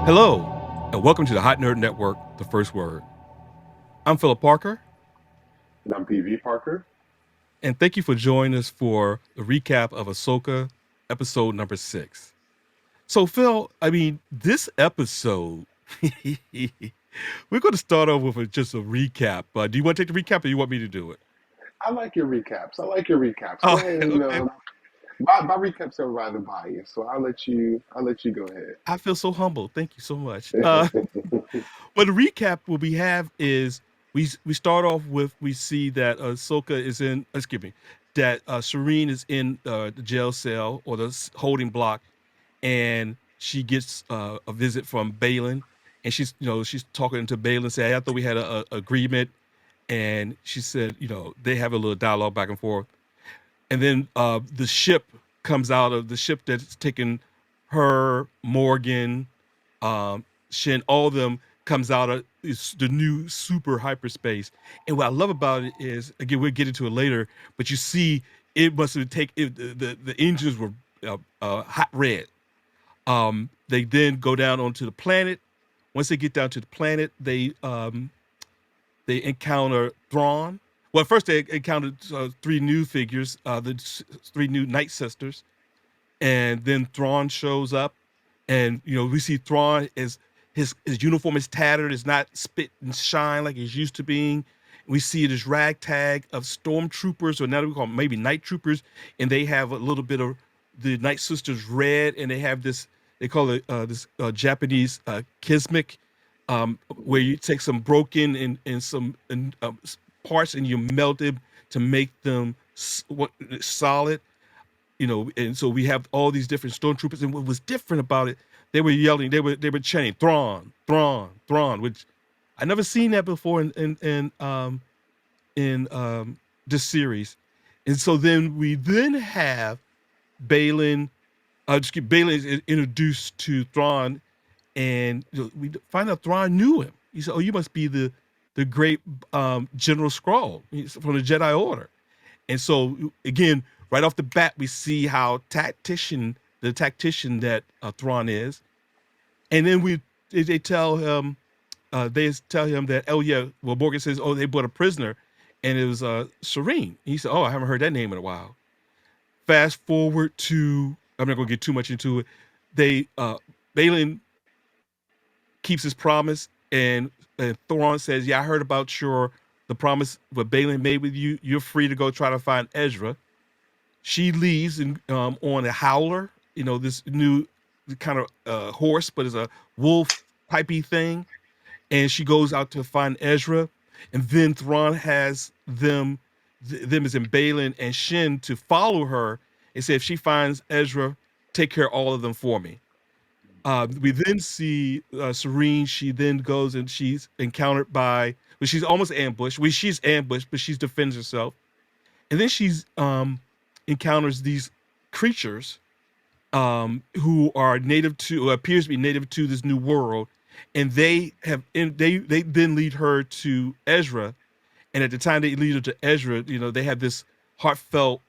Hello, and welcome to the Hot Nerd Network, The First Word. I'm Philip Parker, And I'm PV Parker. and thank you for joining us for the recap of Ahsoka, episode number 6. So, Phil, this episode, we're going to start off with just a recap. Do you want to take the recap, or you want me to do it? I like your recaps. Go Oh, ahead and okay. my recaps are rather biased, so I'll let you go ahead. I feel so humble. Thank you so much. Well, the recap what we have is we start off with we see that Ahsoka is in. Excuse me, that Serene is in the jail cell or the holding block, and she gets a visit from Baylon, and she's talking to Baylon, saying, "I thought we had a agreement," and she said, they have a little dialogue back and forth, and then the ship comes out of the ship that's taken her, Morgan, Shin, all of them comes out of the new super hyperspace. And what I love about it is, again, we'll get into it later, but you see, it must have taken the engines were hot red. They then go down onto the planet. Once they get down to the planet, they encounter Thrawn. Well, first they encountered three new figures, three new Nightsisters, and then Thrawn shows up, and we see Thrawn is his uniform is tattered, is not spit and shine like he's used to being. We see this ragtag of stormtroopers, or now we call them maybe night troopers, and they have a little bit of the Night Sisters red, and they have this, they call it this Japanese kismic, where you take some broken and some parts and you melt them to make them solid, and so we have all these different stormtroopers. And what was different about it, they were yelling, they were chanting Thrawn, Thrawn, Thrawn, which I never seen that before in this series. And so then we then have Baylon. Baylon is introduced to Thrawn, and we find out Thrawn knew him. He said, "Oh, you must be the great General Skrull. He's from the Jedi Order." And so again, right off the bat, we see how the tactician that Thrawn is, and then they tell him, that, oh yeah, well, Morgan says, oh, they brought a prisoner, and it was Serene. He said, oh, I haven't heard that name in a while. Fast forward to, I'm not going to get too much into it. Baylon keeps his promise, and Thrawn says, yeah, I heard about the promise what Baylon made with you. You're free to go try to find Ezra. She leaves on a howler, this new kind of horse, but it's a wolf pipey thing. And she goes out to find Ezra. And then Thrawn has them as in Baylon and Shin, to follow her and say, if she finds Ezra, take care of all of them for me. We then see Serene. She then goes and she's encountered by, well, she's almost ambushed. Well, she's ambushed, but she defends herself. And then she's encounters these creatures who are native to, appears to be native to this new world, and they then lead her to Ezra. And at the time they lead her to Ezra, they have this heartfelt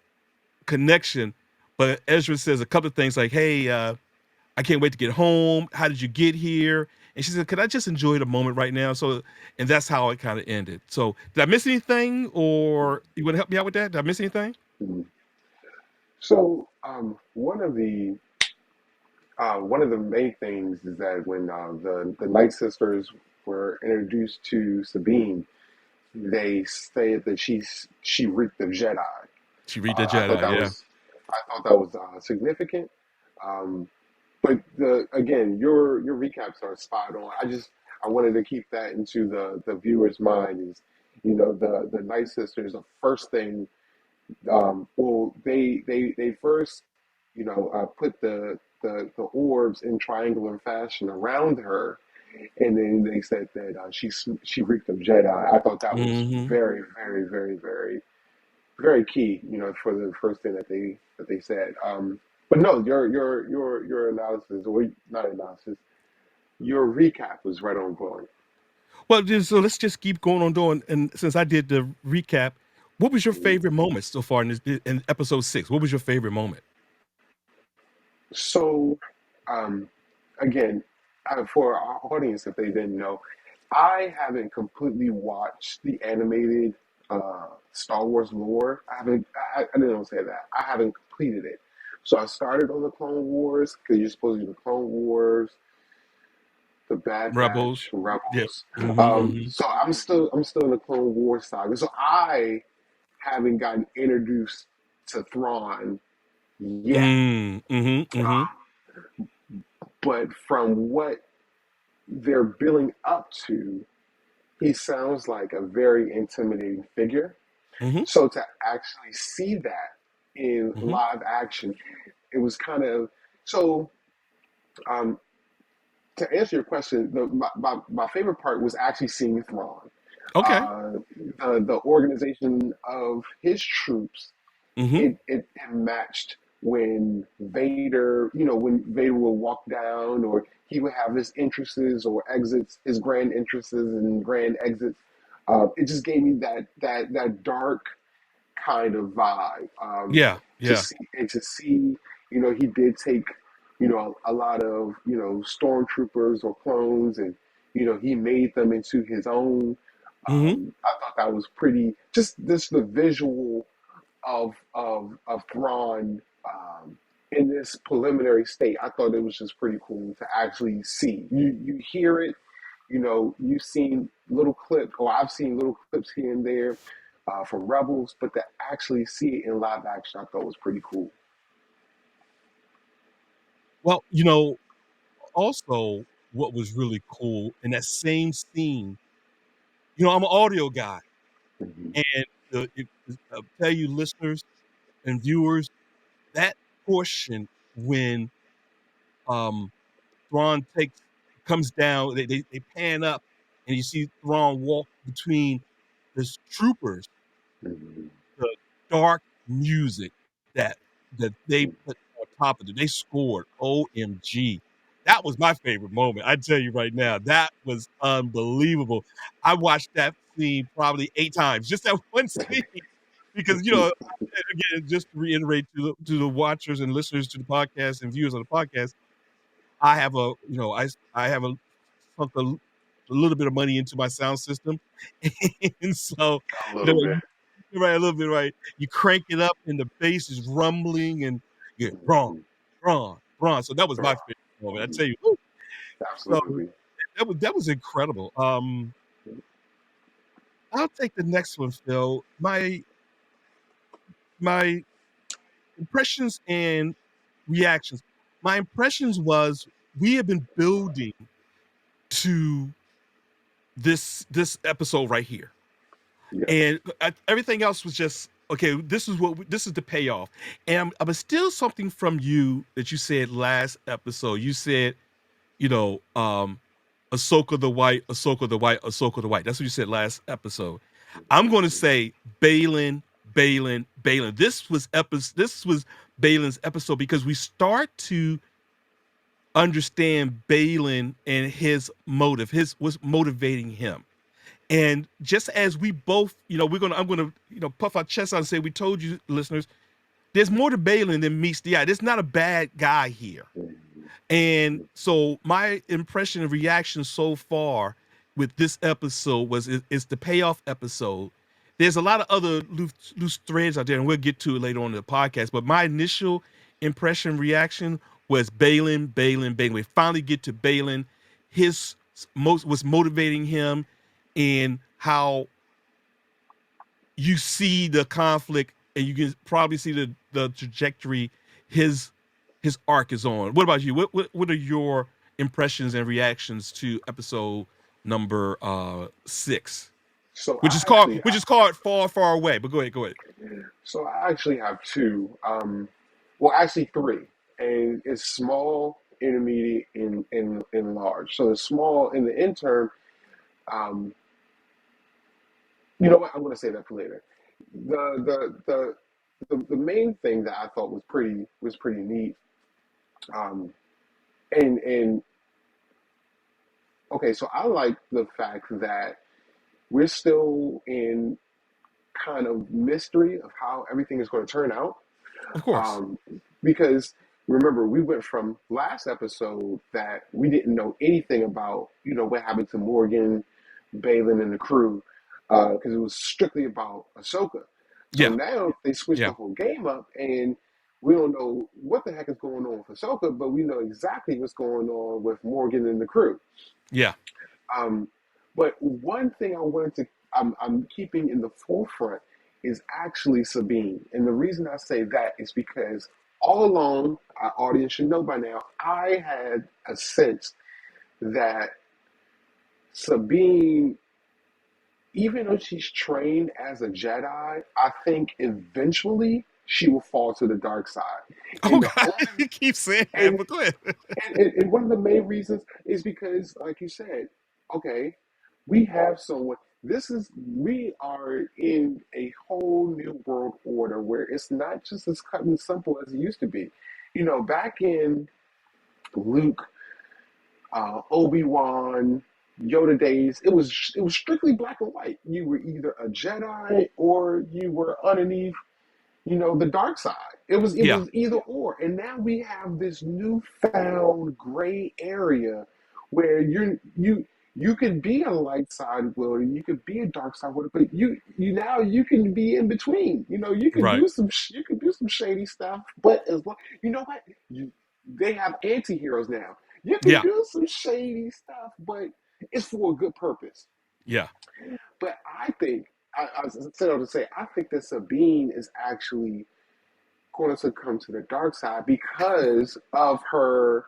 connection. But Ezra says a couple of things like, "Hey, I can't wait to get home. How did you get here?" And she said, "Could I just enjoy the moment right now?" So, and that's how it kind of ended. So, did I miss anything, or you want to help me out with that? Did I miss anything? Mhm. So one of the main things is that when the Night Sisters were introduced to Sabine, they said that she reeked of Jedi. She read the I thought Jedi, that yeah. was significant. Um, but again, your recaps are spot on. I wanted to keep that into the viewer's mind. Is the Night Sisters, the first thing. Well, they first put the orbs in triangular fashion around her, and then they said that she reeked of Jedi. I thought that was Hmm. very, very, very, very, very key, for the first thing that they said. But no, your analysis, or not analysis, your recap was right on point. Well, so let's just keep going on doing. And since I did the recap, what was your Mhm. favorite moment so far in episode 6? What was your favorite moment? So, um, again. for our audience, if they didn't know, I haven't completely watched the animated Star Wars lore. I didn't say that. I haven't completed it. So I started on the Clone Wars because you're supposed to do the Clone Wars, the Bad Rebels. Batch, Yeah. Rebels. Mm-hmm. So I'm still in the Clone Wars saga. So I haven't gotten introduced to Thrawn yet. Mm-hmm. Mm-hmm. But from what they're building up to, he sounds like a very intimidating figure. Mm-hmm. So to actually see that in Mm-hmm. live action, it was kind of so. Um, to answer your question, my favorite part was actually seeing Thrawn. Okay. Uh, the organization of his troops, Mm-hmm. it matched when Vader, when Vader would walk down, or he would have his entrances or exits, his grand entrances and grand exits. It just gave me that dark kind of vibe. Yeah. To Yeah. see and to see, he did take, a lot of, stormtroopers or clones, and he made them into his own. Mm-hmm. I thought that was pretty. Just this the visual of Thrawn in this preliminary state. I thought it was just pretty cool to actually see. You hear it, you've seen little clips, or I've seen little clips here and there from Rebels, but to actually see it in live action, I thought was pretty cool. Well, also what was really cool in that same scene, I'm an audio guy, Hmm. and I'll tell you, listeners and viewers, that portion when um Thrawn comes down, they pan up, and you see Thrawn walk between his troopers, Hmm. the dark music that they put on top of it. They scored. OMG. That was my favorite moment. I tell you right now, that was unbelievable. I watched that scene probably 8 times, just that one scene, because again, just to reiterate to the watchers and listeners to the podcast and viewers of the podcast, I have I have sunk a little bit of money into my sound system, and so A little bit. you're right, a little bit right. You crank it up, and the bass is rumbling, and yeah, wrong, Hmm. wrong, wrong. So that was my favorite moment. I tell you, woo. So Absolutely. that was incredible. I'll take the next one, Phil. My impressions and reactions. My impressions was we have been building to this episode right here, Yes. and everything else was just okay. This is the payoff, and I'm still something from you that you said last episode. You said, you know, um, Ahsoka the White, Ahsoka the White, Ahsoka the White. That's what you said last episode. I'm going to say Baylon, Baylon, Baylon. This was Baylon's episode because we start to understand Baylon and his motive, his what's motivating him. And just as we both, I'm gonna, puff our chests out and say, we told you, listeners, there's more to Baylon than meets the eye. There's not a bad guy here. And so my impression and reaction so far with this episode was it's the payoff episode. There's a lot of other loose threads out there, and we'll get to it later on in the podcast. But my initial impression reaction was Baylon, Baylon, Baylon. We finally get to Baylon. His most was motivating him, and how you see the conflict, and you can probably see the trajectory his his arc is on. What about you? What are your impressions and reactions to episode number 6, So which I is called actually, Far Far Away? But go ahead. so I actually have two. Well, actually three, and it's small, intermediate, and large. So the small in the intern. Um, you know what? I'm going to say that for later. The the the main thing that I thought was pretty neat. Um, and okay, so I like the fact that we're still in kind of mystery of how everything is going to turn out. Of course. Um, because, remember we went from last episode that we didn't know anything about, what happened to Morgan, Baylon, and the crew, because it was strictly about Ahsoka. So Yeah. now they switched the Yeah. whole game up, and we don't know what the heck is going on with Ahsoka, but we know exactly what's going on with Morgan and the crew. Yeah. Um, but one thing I wanted to, I'm keeping in the forefront is actually Sabine. And the reason I say that is because all along, our audience should know by now, I had a sense that Sabine, even though she's trained as a Jedi, I think eventually she will fall to the dark side. Oh And the God, only you keep saying that, and but go ahead. and one of the main reasons is because, like you said, okay, we have someone. We are in a whole new world order where it's not just as cut and simple as it used to be. Back in Luke, Obi-Wan, Yoda days, it was strictly black and white. You were either a Jedi or you were underneath, the dark side. It was it Yeah. was either or. And now we have this newfound gray area where you could be a light side wielder, you could be a dark side wielder, but you can be in between. Right. You can do some shady stuff, but as long you know what they have anti-heroes now. You can Yeah. do some shady stuff, but it's for a good purpose. Yeah. But I think I said to say I think that Sabine is actually going to come to the dark side because of her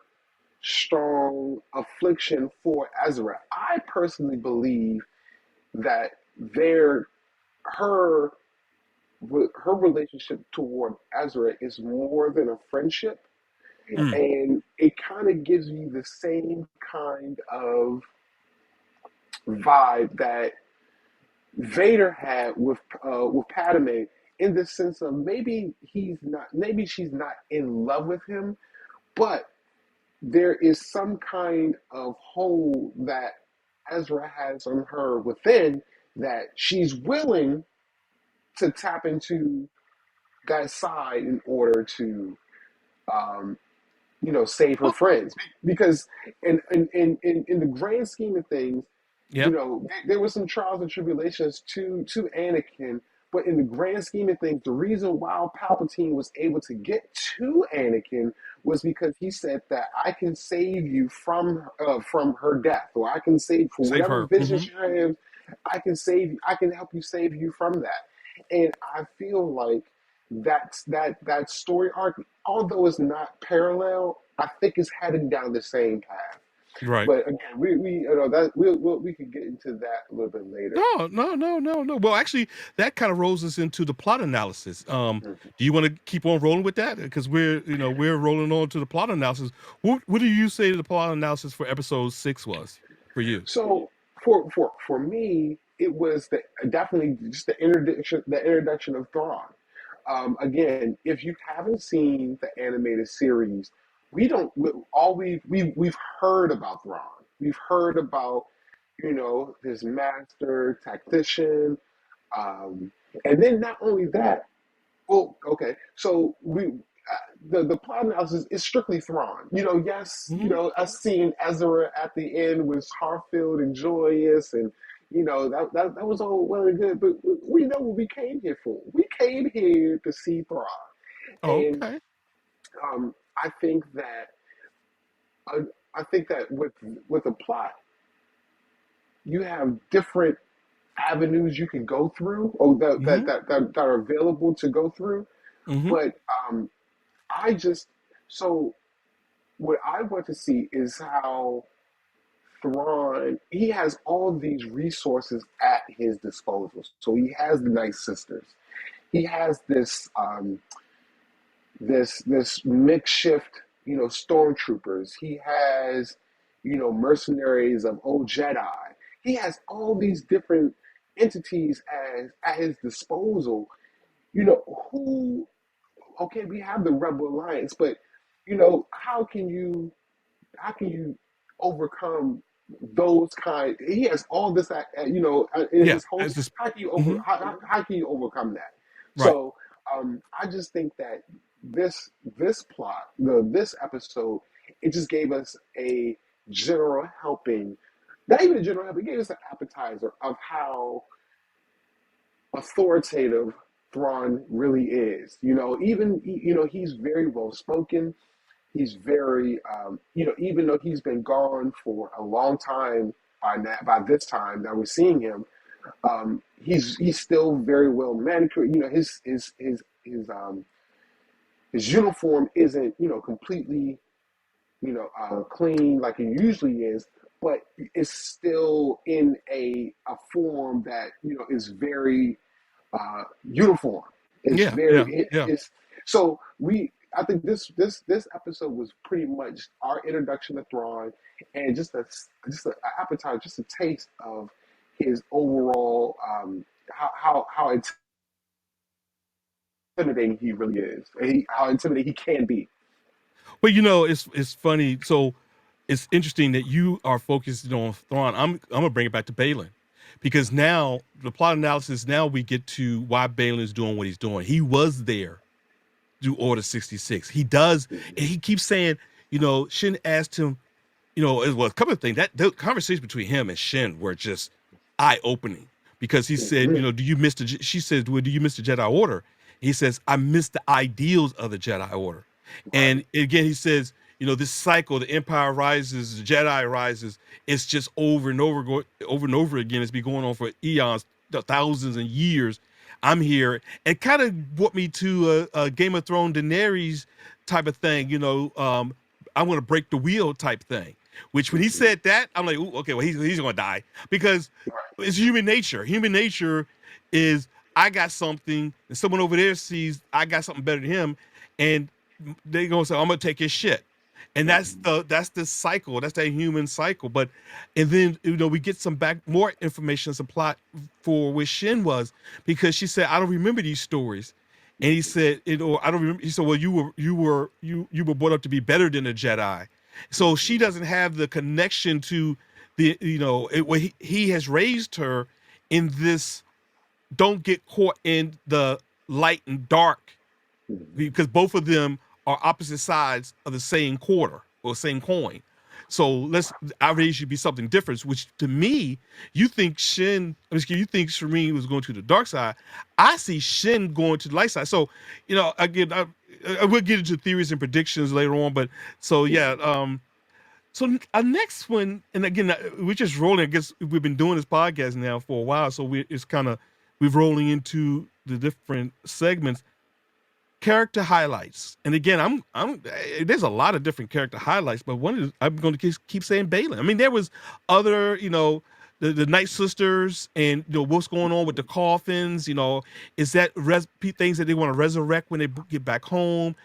strong affliction for Ezra. I personally believe that their her her relationship toward Ezra is more than a friendship, Mm. and it kind of gives me the same kind of vibe that Vader had with Padme, in the sense of maybe she's not in love with him, but there is some kind of hold that Ezra has on her within, that she's willing to tap into that side in order to um, save her Oh, friends. Because in the grand scheme of things, yeah. there were some trials and tribulations to Anakin, but in the grand scheme of things, the reason why Palpatine was able to get to Anakin was because he said that I can save you from her death, or I can save for Save whatever her. visions you have. I can help you save you from that. And I feel like that story arc, although it's not parallel, I think it's heading down the same path. Right. But again, we that we could get into that a little bit later. No, no, no, no, no. Well, actually, that kind of rolls us into the plot analysis. Mhm. Do you want to keep on rolling with that? Because we're rolling on to the plot analysis. What do you say the plot analysis for episode 6 was for you? So for me, it was definitely just the introduction of Thrawn. Again, if you haven't seen the animated series, we don't all we've heard about Thrawn. We've heard about his master tactician, um, and then not only that. Well, okay. So the plot analysis is strictly Thrawn. Yes, Hmm. us seeing Ezra at the end was heartfelt and joyous, and that was all well and good. But we know what we came here for. We came here to see Thrawn, and Okay. I think that uh, with the plot, you have different avenues you can go through, or Hmm. that are available to go through. Hmm. But I just so what I want to see is how Thrawn, he has all these resources at his disposal. So he has the Nightsisters. He has this makeshift, stormtroopers. He has, mercenaries of old Jedi. He has all these different entities as at his disposal. Who okay, we have the Rebel Alliance, but how can you overcome those kind? He has all this, in Yeah. his host. As this. How can you over Hmm. how can you overcome that? Right. So I just think that this plot, this episode, it just gave us a general helping, not even a general helping, it gave us an appetizer of how authoritative Thrawn really is. Even he's very well spoken. He's very even though he's been gone for a long time by this time that we're seeing him, he's still very well manicured. His uniform isn't completely clean like it usually is, but it's still in a form that is very uniform. It's Yeah, very yeah, yeah. it's so we. I think this episode was pretty much our introduction to Thrawn, and just a appetite, just a taste of his overall how intimidating he really is, and how intimidating he can be. Well, it's funny. So it's interesting that you are focused on Thrawn. I'm gonna bring it back to Baylon, because now the plot analysis. Now we get to why Baylon is doing what he's doing. He was there do Order 66. He does, and he keeps saying, Shin asked him, it was a couple of things. That the conversation between him and Shin were just eye opening, because he said, Mhm. do you miss the? She says, well, do you miss the Jedi Order? He says, I miss the ideals of the Jedi Order. Right. And again, he says, this cycle, the Empire rises, the Jedi rises. It's just over and over and over again. It's been going on for eons, thousands and years. I'm here, and kind of brought me to a Game of Thrones Daenerys type of thing. I'm going to break the wheel type thing. Which when he Mhm. said that, I'm like, ooh, okay, well he's going to die, because Right. it's human nature. Human nature is, I got something, and someone over there sees I got something better than him, and they gonna say I'm gonna take his shit. And Mhm. that's the cycle. That's that human cycle. But and then we get some back more information, some plot for where Shin was, because she said, I don't remember these stories. And he said, I don't remember. He said, well, you were brought up to be better than a Jedi. So she Mhm. doesn't have the connection to the where he has raised her in this, don't get caught in the light and dark, Mhm. because both of them are opposite sides of the same quarter or same coin. So I raise you to be something different. Which to me, you think you think Shireen was going to the dark side. I see Shin going to the light side. So, again, I will get into theories and predictions later on. But so yeah, Mhm. so our next one, and again, we're just rolling. I guess we've been doing this podcast now for a while, so it's kind of we're rolling into the different segments. Character highlights, and again, there's a lot of different character highlights, but one is, I'm going to keep saying Baylon. I mean, there was other, the Nightsisters, and what's going on with the coffins. Is that things that they want to resurrect when they get back home?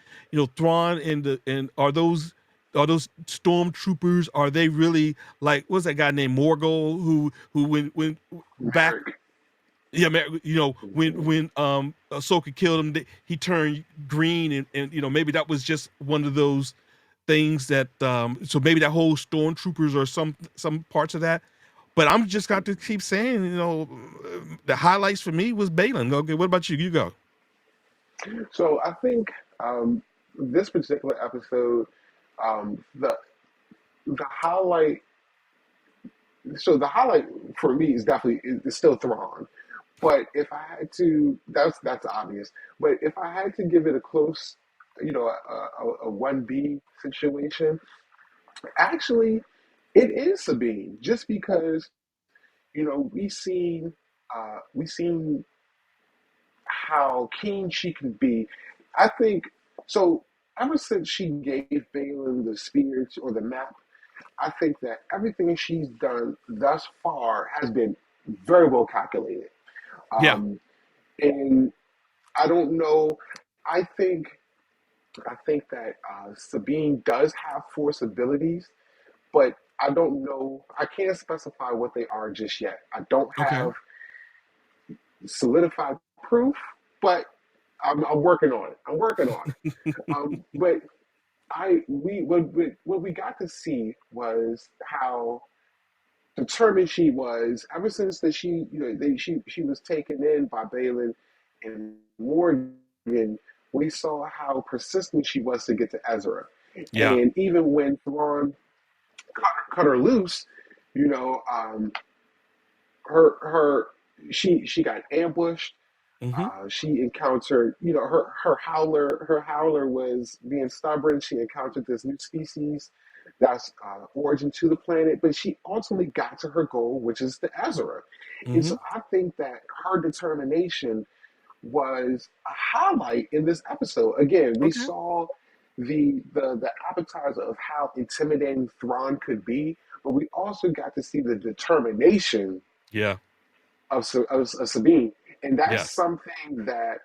Thrawn and are those stormtroopers? Are they really like, what's that guy named Morgul, who when back, Merrick. yeah, man, when Mhm. Ahsoka killed him, he turned green, and maybe that was just one of those things that so maybe that whole stormtroopers or some parts of that. But I'm just got to keep saying, the highlights for me was Baylon. Okay, what about you? You go. So I think um, this particular episode, the highlight. So the highlight for me is definitely is still Thrawn. But if I had to, that's obvious. But if I had to give it a close, a 1B situation, actually, it is Sabine. Just because we seen how keen she can be. I think so. Ever since she gave Balin the spirits or the map, I think that everything she's done thus far has been very well calculated. Yeah. Um, and I don't know. I think I think that Sabine does have force abilities, but I don't know. I can't specify what they are just yet. I don't Okay. have solidified proof, but I'm working on it. I'm working on it. But I we what we got to see was how determined she was ever since that she was taken in by Balin and Morgan. we saw how persistent she was to get to Ezra. Yeah. And even when Thrawn cut her loose, you know, her she got ambushed. Mm-hmm. She encountered, you know, her howler was being stubborn. She encountered this new species that's origin to the planet, but she ultimately got to her goal, which is the Ezra. And Mm-hmm. so I think that her determination was a highlight in this episode. Again, we Okay. saw the appetizer of how intimidating Thrawn could be, but we also got to see the determination Yeah. of Sabine, and that's Yes. something that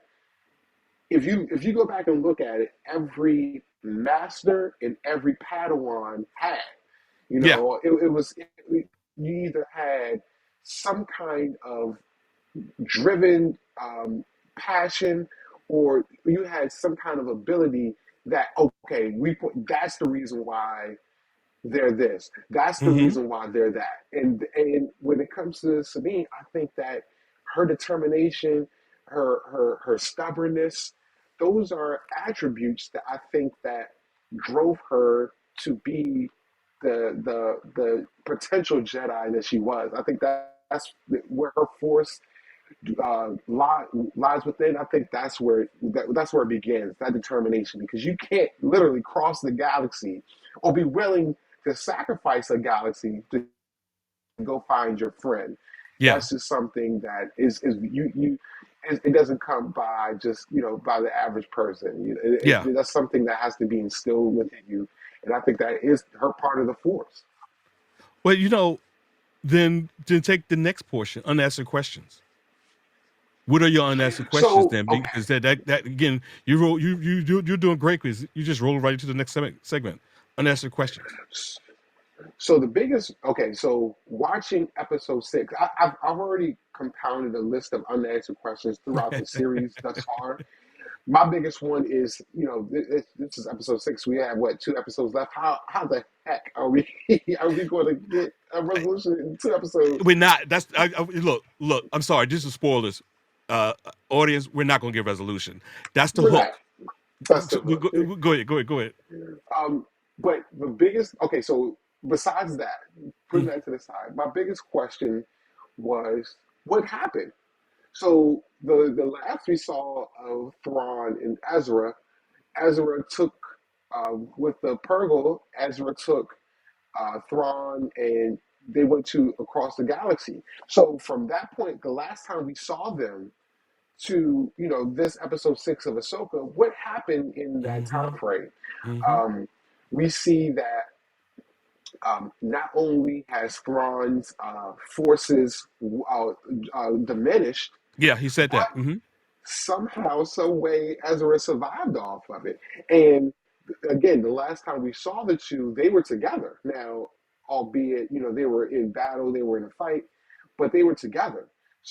if you go back and look at it, every master and every Padawan had. You Yeah. know, you either had some kind of driven passion, or you had some kind of ability that okay, that's the reason why they're this. That's the Mm-hmm. reason why they're that. And when it comes to Sabine, I think that her determination, her stubbornness, those are attributes that I think that drove her to be the potential Jedi that she was. I think that's where her force lies within. I think that's where it begins. That determination, because you can't literally cross the galaxy or be willing to sacrifice a galaxy to go find your friend. Yeah. That's just something that is it doesn't come by just by the average person. Yeah. That's something that has to be instilled within you, and I think that is her part of the force. Well, then take the next portion, unanswered questions. What are your unanswered questions So then? okay, Because that again, you're doing great because you just roll right into the next segment. Unanswered questions. so the biggest, okay, so watching episode six, I've already compounded a list of unanswered questions throughout the series thus far. My biggest one is, this is episode six. We have what, 2 episodes left? How the heck are we are we going to get a resolution in 2 episodes? We're not. Look. I'm sorry. This is spoilers. Audience, we're not going to get resolution. That's the We're not. hook. That's the So, hook. go ahead. Go ahead. Go ahead. But the biggest, okay, so besides that, putting Mm, that to the side, my biggest question was what happened? So the last we saw of Thrawn and Ezra took with the Purgle. Ezra took Thrawn, and they went to across the galaxy. So from that point, the last time we saw them to this episode six of Ahsoka, what happened in that mm-hmm. time frame? Mm-hmm. Um, we see that not only has Thrawn's forces diminished, Yeah, he said but that. Mm-hmm. somehow, some way, Ezra survived off of it. And again, the last time we saw the two, they were together. Now, albeit, they were in battle, they were in a fight, but they were together.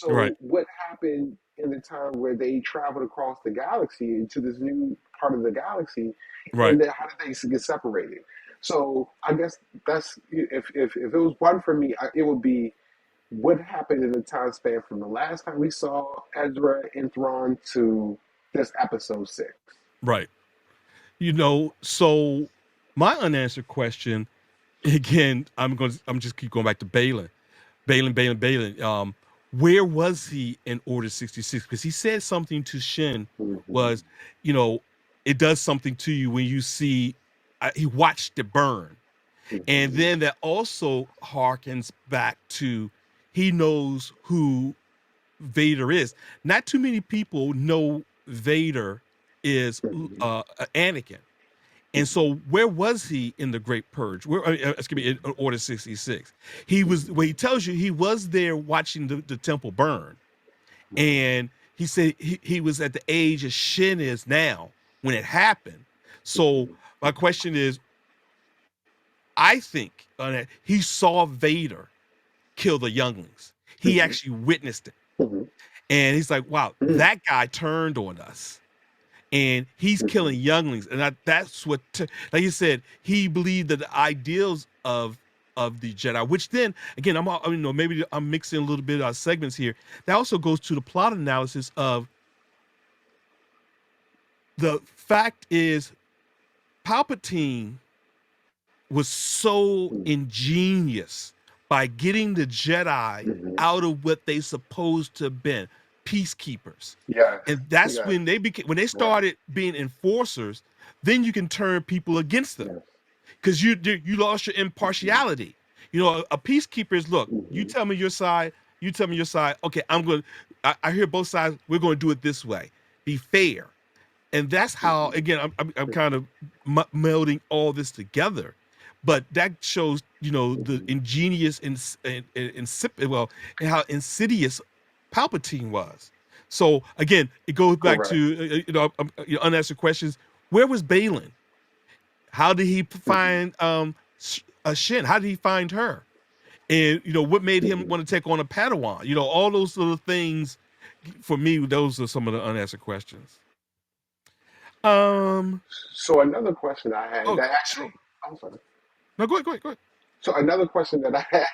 Right. So, what happened in the time where they traveled across the galaxy into this new part of the galaxy, Right. and then how did they get separated? So, I guess that's if it was one for me, it would be what happened in the time span from the last time we saw Ezra and Thrawn to this episode six. Right. So my unanswered question again. I'm just keep going back to Baylon. Baylon. Where was he in Order 66? Because he said something to Shin Mhm, was, you know, it does something to you when you see. He watched it burn, and mhm, then that also harkens back to he knows who Vader is. Not too many people know Vader is mhm, Anakin. And mhm, so, where was he in the Great Purge? Excuse me, in Order 66. He was. mhm. Well, he tells you he was there watching the temple burn, Right. and he said he was at the age of Shin is now when it happened. So, Mhm, my question is, I think he saw Vader kill the younglings. He mhm, actually witnessed it, mhm, and he's like, "Wow, mhm, that guy turned on us." And he's mhm, killing younglings, and that's what, like you said, he believed that the ideals of the Jedi. Which then again, maybe I'm mixing a little bit of segments here. That also goes to the plot analysis of the fact is, Palpatine was so ingenious by getting the Jedi Mm-hmm. out of what they supposed to have been, peacekeepers. Yes. And that's Yes. when they Yes. started being enforcers, then you can turn people against them Yes. because you lost your Mm-hmm. impartiality. A peacekeeper is, look, you Mm-hmm. tell me your side, you tell me your side. Okay, I hear both sides. We're going to do it this way. Be fair. And that's how, Mm-hmm. again, I'm kind of melding all this together, but that shows the Mm-hmm. ingenious well, and how insidious Palpatine was. So again, it goes back Correct. to unanswered questions. Where was Baylon? How did he Mm-hmm. find Shin? How did he find her? And what made him Mm-hmm. want to take on a Padawan? All those little things. For me, those are some of the unanswered questions. Um. So another question I had Oh, that actually, sure. I'm sorry. No, go ahead. Go ahead. Go ahead. So another question that I had,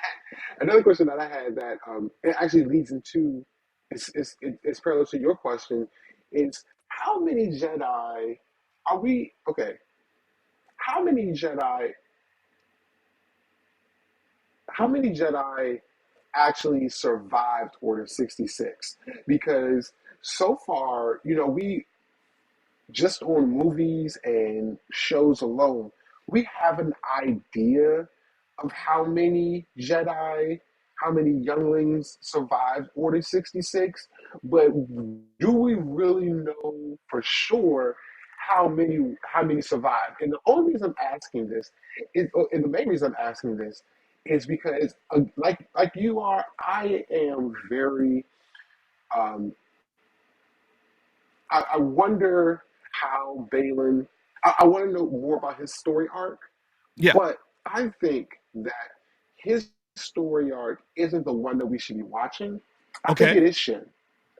another question that I had that it actually leads into, it's parallel to your question, is how many Jedi are we? Okay, how many Jedi? How many Jedi actually survived Order 66? Because so far, we just on movies and shows alone, we have an idea of how many Jedi, how many younglings survived Order 66, but do we really know for sure how many survived? And the only reason I'm asking this and the main reason I'm asking this is because like you are, I am very um, I wonder how Baylon. I want to know more about his story arc, Yeah. but I think that his story arc isn't the one that we should be watching. I think Okay. it is Shin.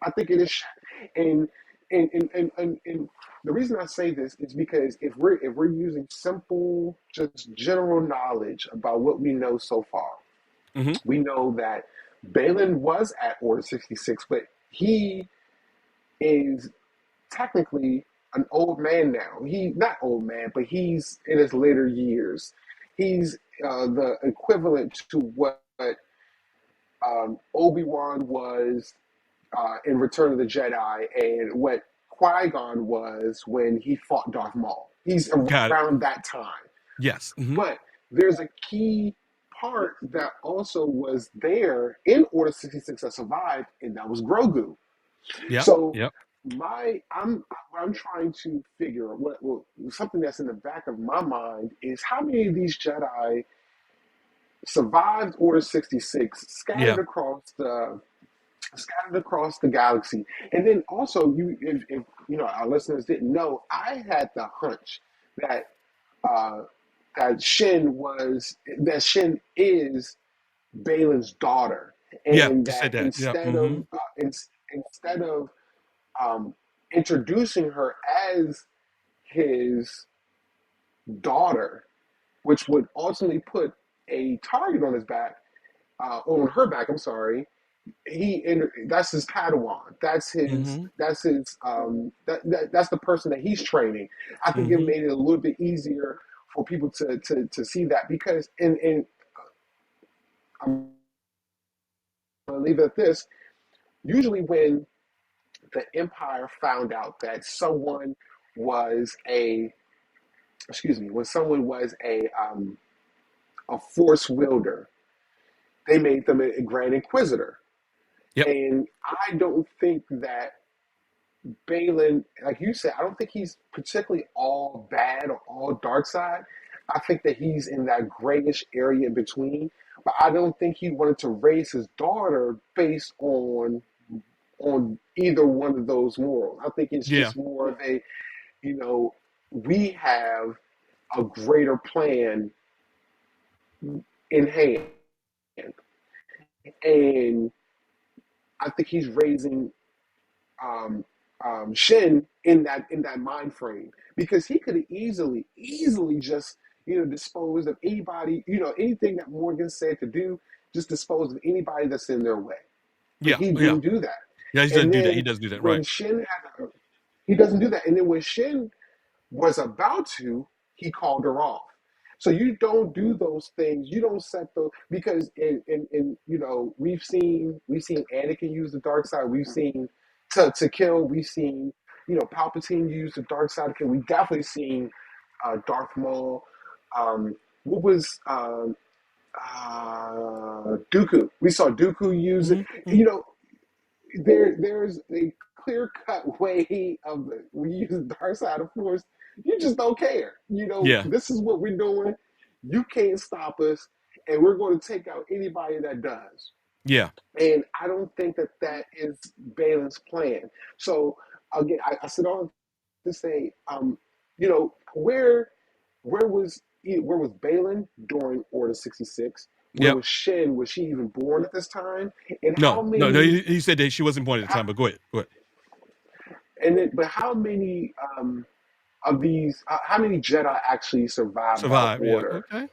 I think it is Shin. And the reason I say this is because if we're using simple, just general knowledge about what we know so far, Mm-hmm. we know that Baylon was at Order 66, but he is technically an old man now. He not old man, but he's in his later years. He's the equivalent to what Obi-Wan was in Return of the Jedi, and what Qui-Gon was when he fought Darth Maul. He's Got it. around that time. Yes. Mm-hmm. But there's a key part that also was there in Order 66 that survived, and that was Grogu. Yep. So Yep. what I'm trying to figure something that's in the back of my mind is how many of these Jedi survived Order 66 Yeah. scattered across the galaxy. And then also if our listeners didn't know, I had the hunch that uh that Shin is Balin's daughter, Yeah. and You said that that. Yep. Mm-hmm. instead of introducing her as his daughter, which would ultimately put a target on his back, on her back. I'm sorry. That's his Padawan. Mm-hmm. That's the person that he's training. I think it Mm-hmm. made it a little bit easier for people to see that because and I'm gonna leave it at this. Usually when the Empire found out that someone was a when someone was a force wielder, they made them a Grand Inquisitor. Yep. And I don't think that Balin, like you said, I don't think he's particularly all bad or all dark side. I think that he's in that grayish area in between. But I don't think he wanted to raise his daughter based on either one of those morals. I think it's Yeah. just more of a, you know, we have a greater plan in hand. And I think he's raising um, Shin in that mind frame because he could have easily just disposed of anybody, anything that Morgan said to do, just dispose of anybody that's in their way. But Yeah. he Yeah. didn't do that. Yeah. He doesn't And do that. He then doesn't do that. when Right. Shin had a, He doesn't do that. And then when Shin was about to, he called her off. So you don't do those things. You don't set those because in you know we've seen Anakin use the dark side. We've seen to kill. We've seen Palpatine use the dark side to kill. We've definitely seen Darth Maul. What was Dooku? We saw Dooku use it. Hmm. Hmm. You know, there's a clear cut way of when you use the dark side of force, you just don't care. Yeah. This is what we're doing. You can't stop us, and we're going to take out anybody that does. Yeah. And I don't think that that is Baylon's plan. So again, I said all to say, you know, where was Baylon during Order 66? Where Yep. was Shin? Was she even born at this time? And how No. No. No. many? He said that she wasn't born at the How, time. But go ahead. Go ahead. but how many of these? How many Jedi actually survived Dark Survive. Yeah. Order? Okay.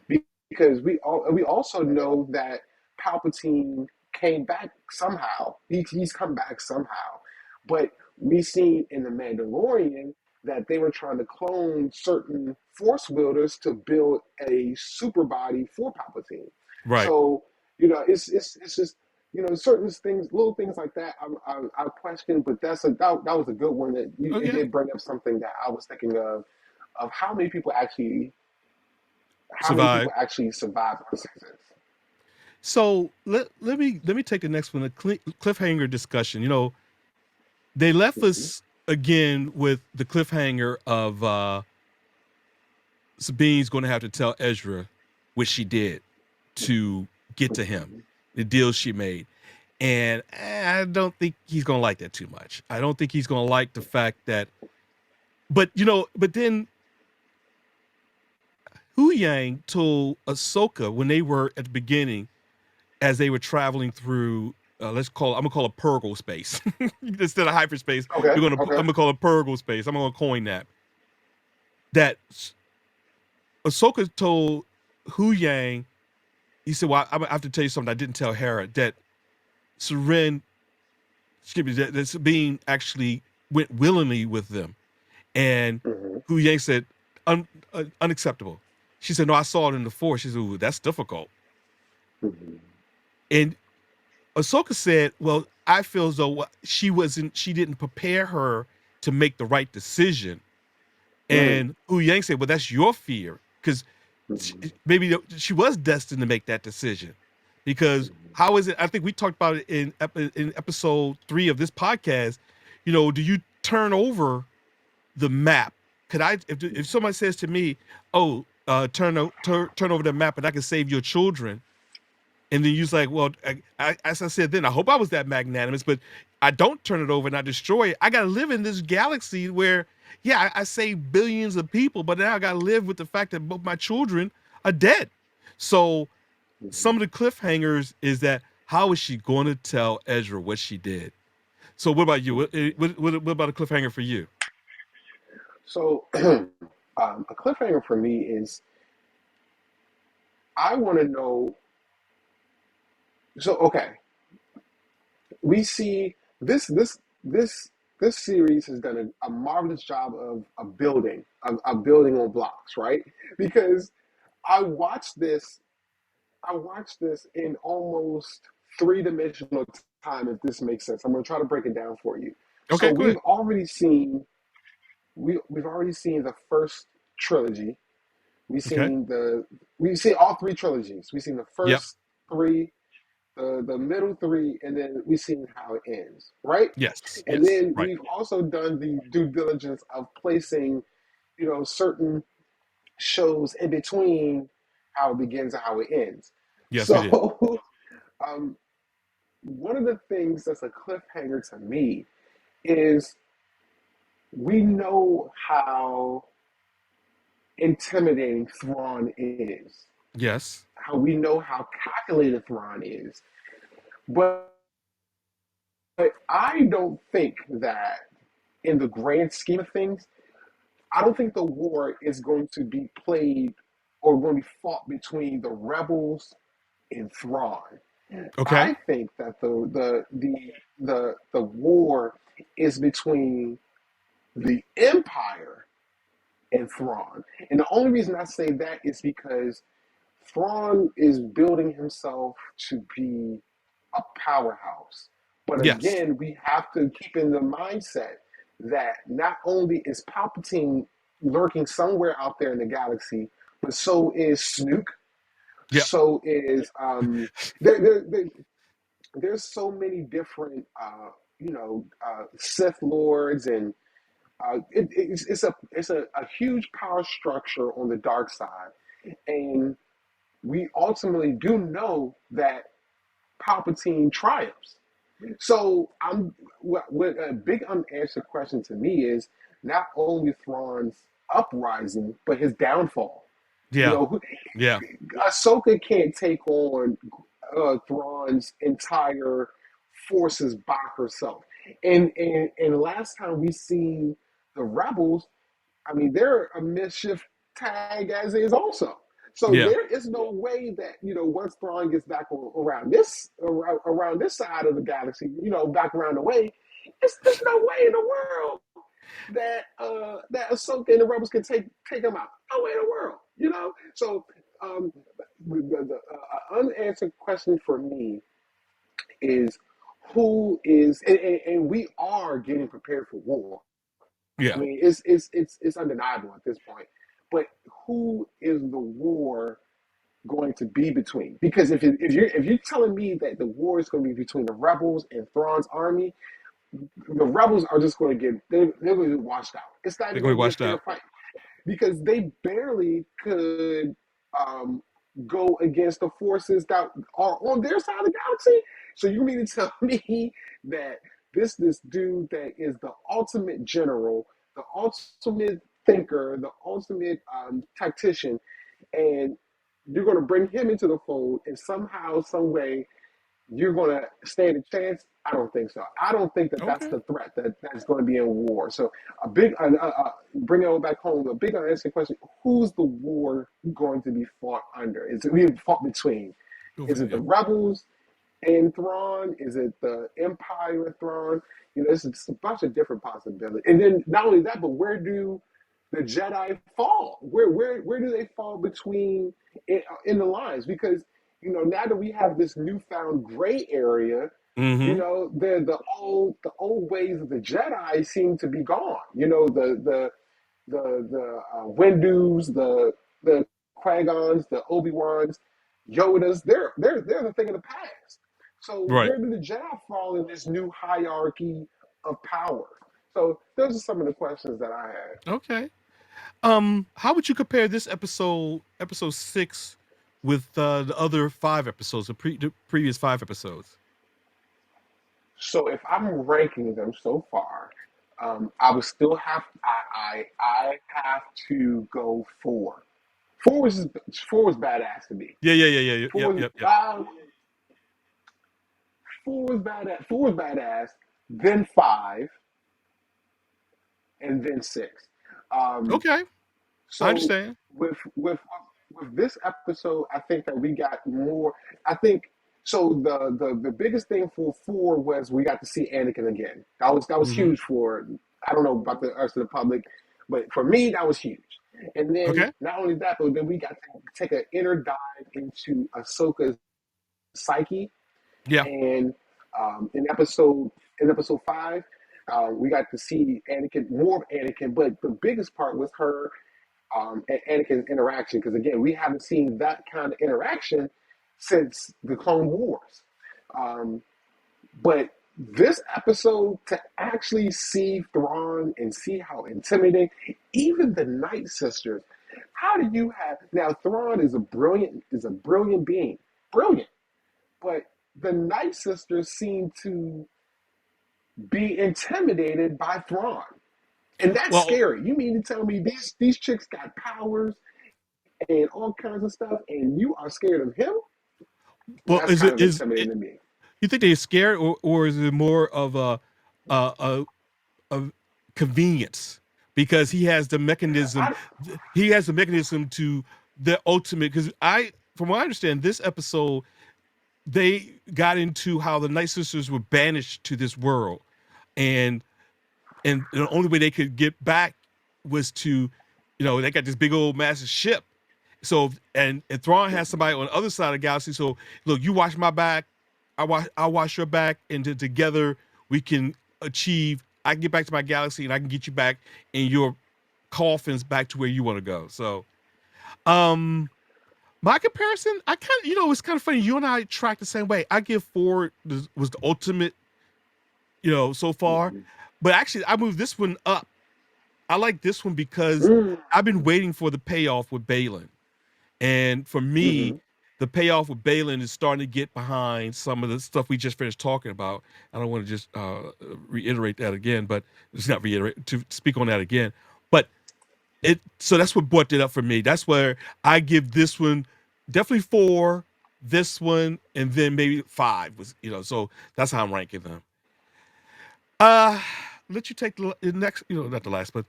Because we also know that Palpatine came back somehow. He's come back somehow, but we seen in the Mandalorian that they were trying to clone certain Force wielders to build a super body for Palpatine. Right. So it's just certain things, little things like that. I question, but that was a good one that Oh it yeah. did bring up something that I was thinking of how many Survive. people actually survived our seasons. So let me take the next one. The cliffhanger discussion. They left Mhm. us again with the cliffhanger of Sabine's going to have to tell Ezra what she did to get to him, Mhm. the deal she made. And I don't think he's going to like that too much. I don't think he's going to like the fact that, but then Hu Yang told Ahsoka when they were at the beginning, as they were traveling through, I'm gonna call it Purgle space instead of hyperspace. Okay. I'm Okay. gonna call it Purgle space. I'm gonna coin that. That Ahsoka told Hu Yang, he said, "Well, I have to tell you something I didn't tell Hera, that Seren, excuse me, that Sabine actually went willingly with them." And Hmm. Hu Yang said, unacceptable. She said, "No, I saw it in the Force." She said, "Ooh, that's difficult." Hmm. And Ahsoka said, "Well, I feel as though she didn't prepare her to make the right decision." Hmm. And Hu Yang said, "Well, that's your fear, because Hmm. maybe she was destined to make that decision. Because how is it? I think we talked about it in episode 3 of this podcast. Do you turn over the map? Could I, if somebody says to me, "Oh, turn over the map, and I can save your children," and then you're like, "Well, as I said then, I hope I was that magnanimous, but I don't turn it over and I destroy it. I got to live in this galaxy where, yeah, I save billions of people, but now I got to live with the fact that both my children are dead." So some of the cliffhangers is that, how is she going to tell Ezra what she did? So what about you? What about a cliffhanger for you? So a cliffhanger for me is I want to know. So okay, we see this series has done a marvelous job of building on blocks, right? Because I watched this I watched this in almost three-dimensional time, if this makes sense. I'm going to try to break it down for you. So Okay, go we've ahead. already seen we've already seen the first trilogy. We've Okay. seen all three trilogies. We've seen the Yep. first three, the middle three, and then we've seen how it ends, right? Yes. And Yes. then Right. we've also done the due diligence of placing, certain shows in between how it begins and how it ends. Yes, we did. So um, one of the things that's a cliffhanger to me is we know how intimidating Thrawn is, Yes. how we know how calculated Thrawn is, but I don't think that in the grand scheme of things, I don't think the war is going to be played or going to be fought between the rebels and Thrawn. Okay. I think that the war is between the Empire and Thrawn. And the only reason I say that is because Thrawn is building himself to be a powerhouse. But Yes. again, we have to keep in the mindset that not only is Palpatine lurking somewhere out there in the galaxy, but so is Snook. Yeah. So is there, there, there there's so many different Sith lords, and it's a huge power structure on the dark side, and we ultimately do know that Palpatine triumphs. So what a big unanswered question to me is not only Thrawn's uprising, but his downfall. You Yeah. know, Yeah. Ahsoka can't take on Thrawn's entire forces by herself. And last time we seen the rebels, I mean, they're a mischief tag as is also. So Yeah. there is no way that once Thrawn gets back around this side of the galaxy, back around the way, there's no way in the world that Ahsoka and the rebels can take him out. No way in the world. So um, the unanswered question for me is who is, and we are getting prepared for war. I Yeah. mean, it's undeniable at this point. But who is the war going to be between? Because if you're telling me that the war is going to be between the rebels and Thrawn's army, the rebels are just going to they're going to get washed out. It's not They're even going to going be to be a washed fair out. fight because they barely could um, go against the forces that are on their side of the galaxy. So you mean to tell me that this dude that is the ultimate general, the ultimate thinker, the ultimate tactician, and you're going to bring him into the fold, and somehow, some way, you're going to stand a chance? I don't think so. I don't think that that's Okay. the threat that's going to be in war. So bring it all back home. A big unanswered question: who's the war going to be fought under? Is it being fought between? Is it the rebels and Thrawn? Is it the Empire and Thrawn? It's just a bunch of different possibilities. And then not only that, but where do the Jedi fall? Where do they fall between in the lines? Because now that we have this newfound gray area, Mm-hmm. the old ways of the Jedi seem to be gone. The Windus, the Qui-Gons, the Obi-Wans, Yodas, they're the thing of the past. So Right. where do the Jedi fall in this new hierarchy of power? So those are some of the questions that I had. Okay. How would you compare this episode 6, with the other 5 episodes, the previous 5 episodes? So if I'm ranking them so far, I would still have I have to go four. Four was badass to me. Yeah. Yeah. Yeah. Yeah. Four Yep. was Yep. Yep. four was badass. Four was badass. Then five, and then six. Um, Okay. I so understand. with this episode, I think that we got more. I think so. The biggest thing for four was we got to see Anakin again. That was Mm-hmm. huge for. I don't know about the rest of the public, but for me that was huge. And then Okay. not only that, but then we got to take an inner dive into Ahsoka's psyche. Yeah. And in episode five, we got to see Anakin, more of Anakin, but the biggest part was her and Anakin's interaction, because again, we haven't seen that kind of interaction since the Clone Wars. Um, but this episode, to actually see Thrawn and see how intimidating, even the Night Sisters. How do you have now? Thrawn is a brilliant being, brilliant, but the Night Sisters seem to be intimidated by Thrawn, and that's Well, scary. You mean to tell me these chicks got powers and all kinds of stuff, and you are scared of him? well, That's is kind it of is intimidating it? to me. You think they're scared, or is it more of a, a convenience, because he has the mechanism? I, He has the mechanism to the ultimate. Because from what I understand, this episode, they got into how the Night Sisters were banished to this world, and and the only way they could get back was to, they got this big old massive ship. So and Thrawn has somebody on the other side of the galaxy. So look, you watch my back, I watch your back, and together we can achieve. I can get back to my galaxy, and I can get you back in your coffins back to where you want to go. So, um, my comparison, I kind of, it's kind of funny. You and I track the same way. I give four was the ultimate, so far, Mm-hmm. but actually, I moved this one up. I like this one because Mm-hmm. I've been waiting for the payoff with Baylon. And for me, Mm-hmm. the payoff with Baylon is starting to get behind some of the stuff we just finished talking about. I don't want to just reiterate that again, but it's not reiterate to speak on that again. But so that's what brought it up for me. That's where I give this one definitely four, this one, and then maybe five was, so that's how I'm ranking them. Uh let you take the next, not the last, but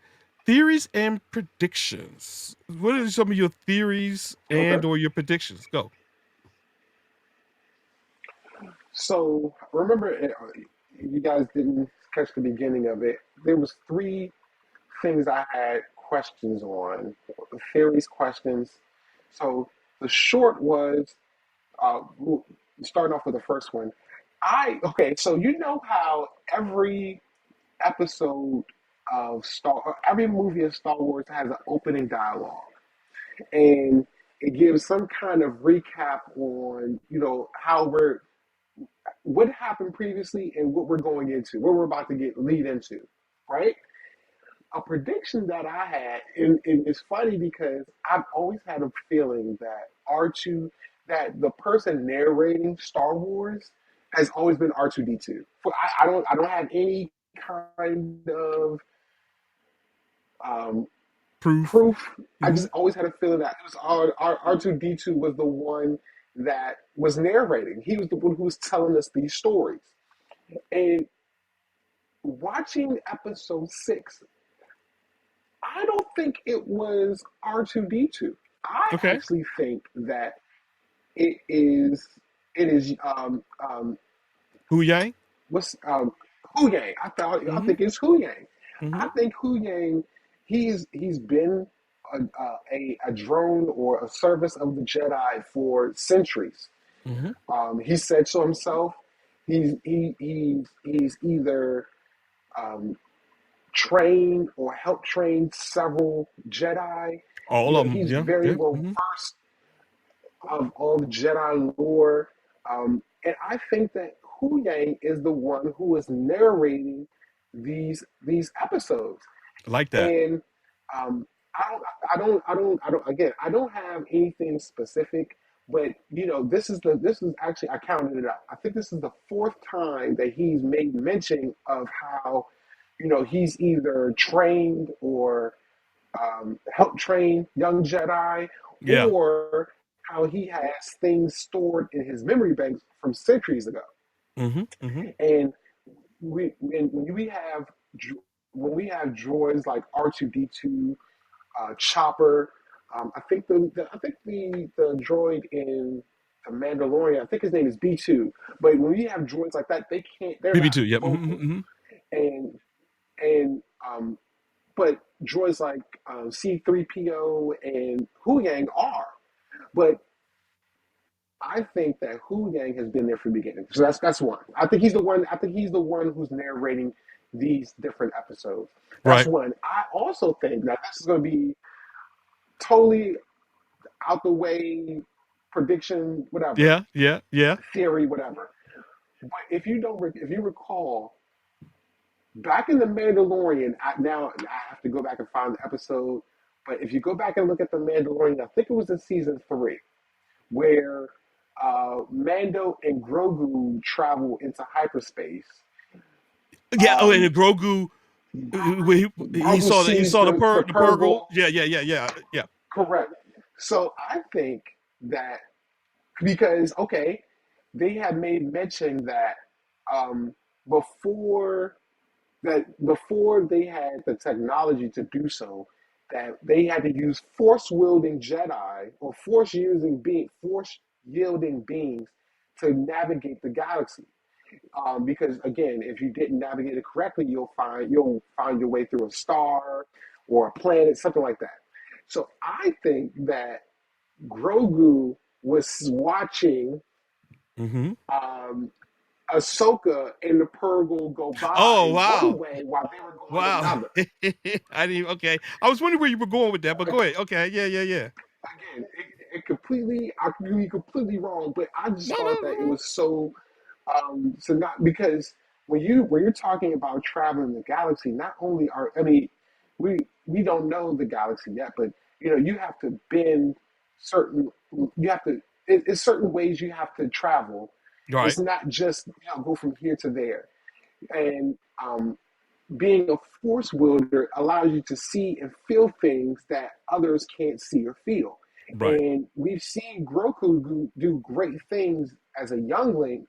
theories and predictions. What are some of your theories Okay. and or your predictions? Go. So remember, you guys didn't catch the beginning of it. There was three things I had questions on, theories, questions. So the short was, uh, starting off with the first one. Okay, so you know how every episode of every movie of Star Wars has an opening dialogue, and it gives some kind of recap on, how what happened previously and what we're going into, what we're about to lead into, right? A prediction that I had, and it's funny because I've always had a feeling that R2, that the person narrating Star Wars has always been R2D2. I don't have any kind of um, Proof. proof. I Mm-hmm. just always had a feeling that it was R2D2 was the one that was narrating. He was the one who was telling us these stories. And watching episode 6, I don't think it was R2D2. I Okay. actually think that it is Hu Yang. what's Hu Yang. I Mm-hmm. think it's Hu Yang. Mm-hmm. I think Hu Yang, he's been a drone or a service of the Jedi for centuries. Mm-hmm. He said so himself. He's either um, trained or helped train several Jedi. All of them. He's Yeah. very Yeah. well Mm-hmm. versed of all the Jedi lore. And I think that Hu Yang is the one who is narrating these episodes. I like that. And um, again, I don't have anything specific, but this is actually, I counted it up. I think this is the fourth time that he's made mention of how, he's either trained or helped train young Jedi, Yeah. or how he has things stored in his memory banks from centuries ago. Mm-hmm. Mm-hmm. And when we have droids like R2D2, Chopper, I think the droid in the Mandalorian, I think his name is B2. But when we have droids like that, they're not BB2. Yep. Mm-hmm. vocal, Mm-hmm. and and but droids like C3PO and Hu Yang are. But I think that Hu Yang has been there from the beginning. So that's one. I think he's the one. I think he's the one who's narrating these different episodes. That's Right. one. I also think that this is going to be totally out the way, prediction, whatever, Yeah. Yeah. Yeah. theory, whatever. But if you recall, back in the Mandalorian, now I have to go back and find the episode. But if you go back and look at the Mandalorian, I think it was in season 3, where Mando and Grogu travel into hyperspace. Yeah. Oh, and the Um, Grogu, when he Grogu saw the sees the the Purgle. Purgle. Yeah. Yeah. Yeah. Yeah. Yeah. Correct. So I think that because, okay, they had made mention that um, before before they had the technology to do so, that they had to use force wielding Jedi or force yielding beings to navigate the galaxy. Because again, if you didn't navigate it correctly, you'll find your way through a star or a planet, something like that. So I think that Grogu was watching Mm-hmm. um, Ahsoka and the Purgle go Oh by one wow. way while they were going Wow. another. I didn't even, okay. I was wondering where you were going with that, but go ahead. Okay. Yeah, yeah, yeah. Again, I could be completely wrong, but I just No, thought that it no, was so not because when you're talking about traveling the galaxy, not only are I mean, we we don't know the galaxy yet, but you have to bend certain you have to it's certain ways you have to travel. no. Right. It's not just go from here to there. And being a force wielder allows you to see and feel things that others can't see or feel. Right. And we've seen Grogu do great things as a youngling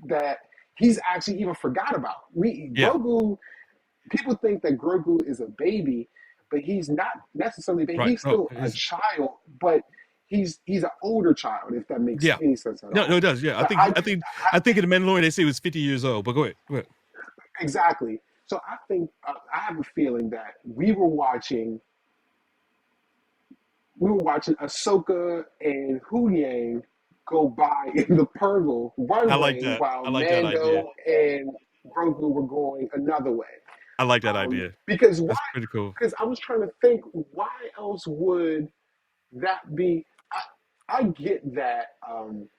that he's actually even forgot about. We Yeah. Grogu, people think that Grogu is a baby, but he's not necessarily a baby. Right. He's No, still a it's, child, but he's an older child, if that makes yeah. any sense at No, no, all. it does. Yeah. So I I think in the Mandalorian they say he was 50 years old, but go ahead. Go ahead. exactly. So I think I have a feeling that we were watching Ahsoka and Huyang go by in the Purgle one I like way that. while I like that idea. Mando and Grogu were going another way. I like that idea. Because why? That's pretty cool. Because I was trying to think, why else would that be? I get that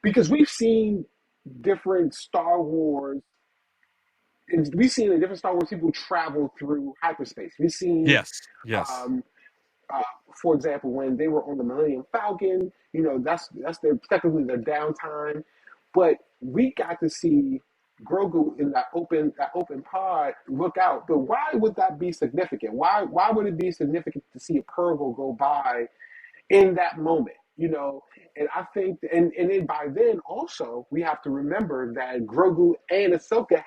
because we've seen different Star Wars, and we've seen in different Star Wars people travel through hyperspace. We've seen Yes. Yes. um, uh, for example, when they were on the Millennium Falcon, that's their technically their downtime, but we got to see Grogu in that open pod look out. But why would that be significant? Why would it be significant to see a Purgle go by in that moment? And I think, and then by then also we have to remember that Grogu and Ahsoka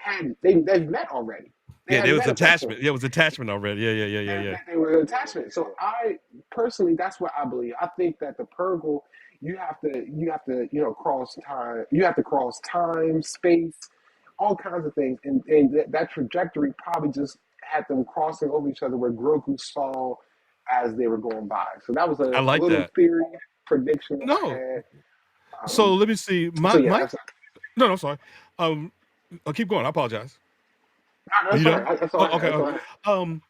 they've met already. They Yeah, had there was met at that point. attachment. Yeah, it was attachment already. Yeah, yeah, yeah, yeah, yeah. They were an attachment. So I personally, that's what I believe. I think that the Purgle, you have to cross time. You have to cross time, space, all kinds of things, and that trajectory probably just had them crossing over each other where Grogu saw as they were going by. So that was I a like little that. theory prediction that I No. had. So let me see. So yeah, My that's no, no, I'm sorry. Um, I'll keep going. I apologize. Are that's you all done? right. That's all Oh, right. okay. That's all right. Um,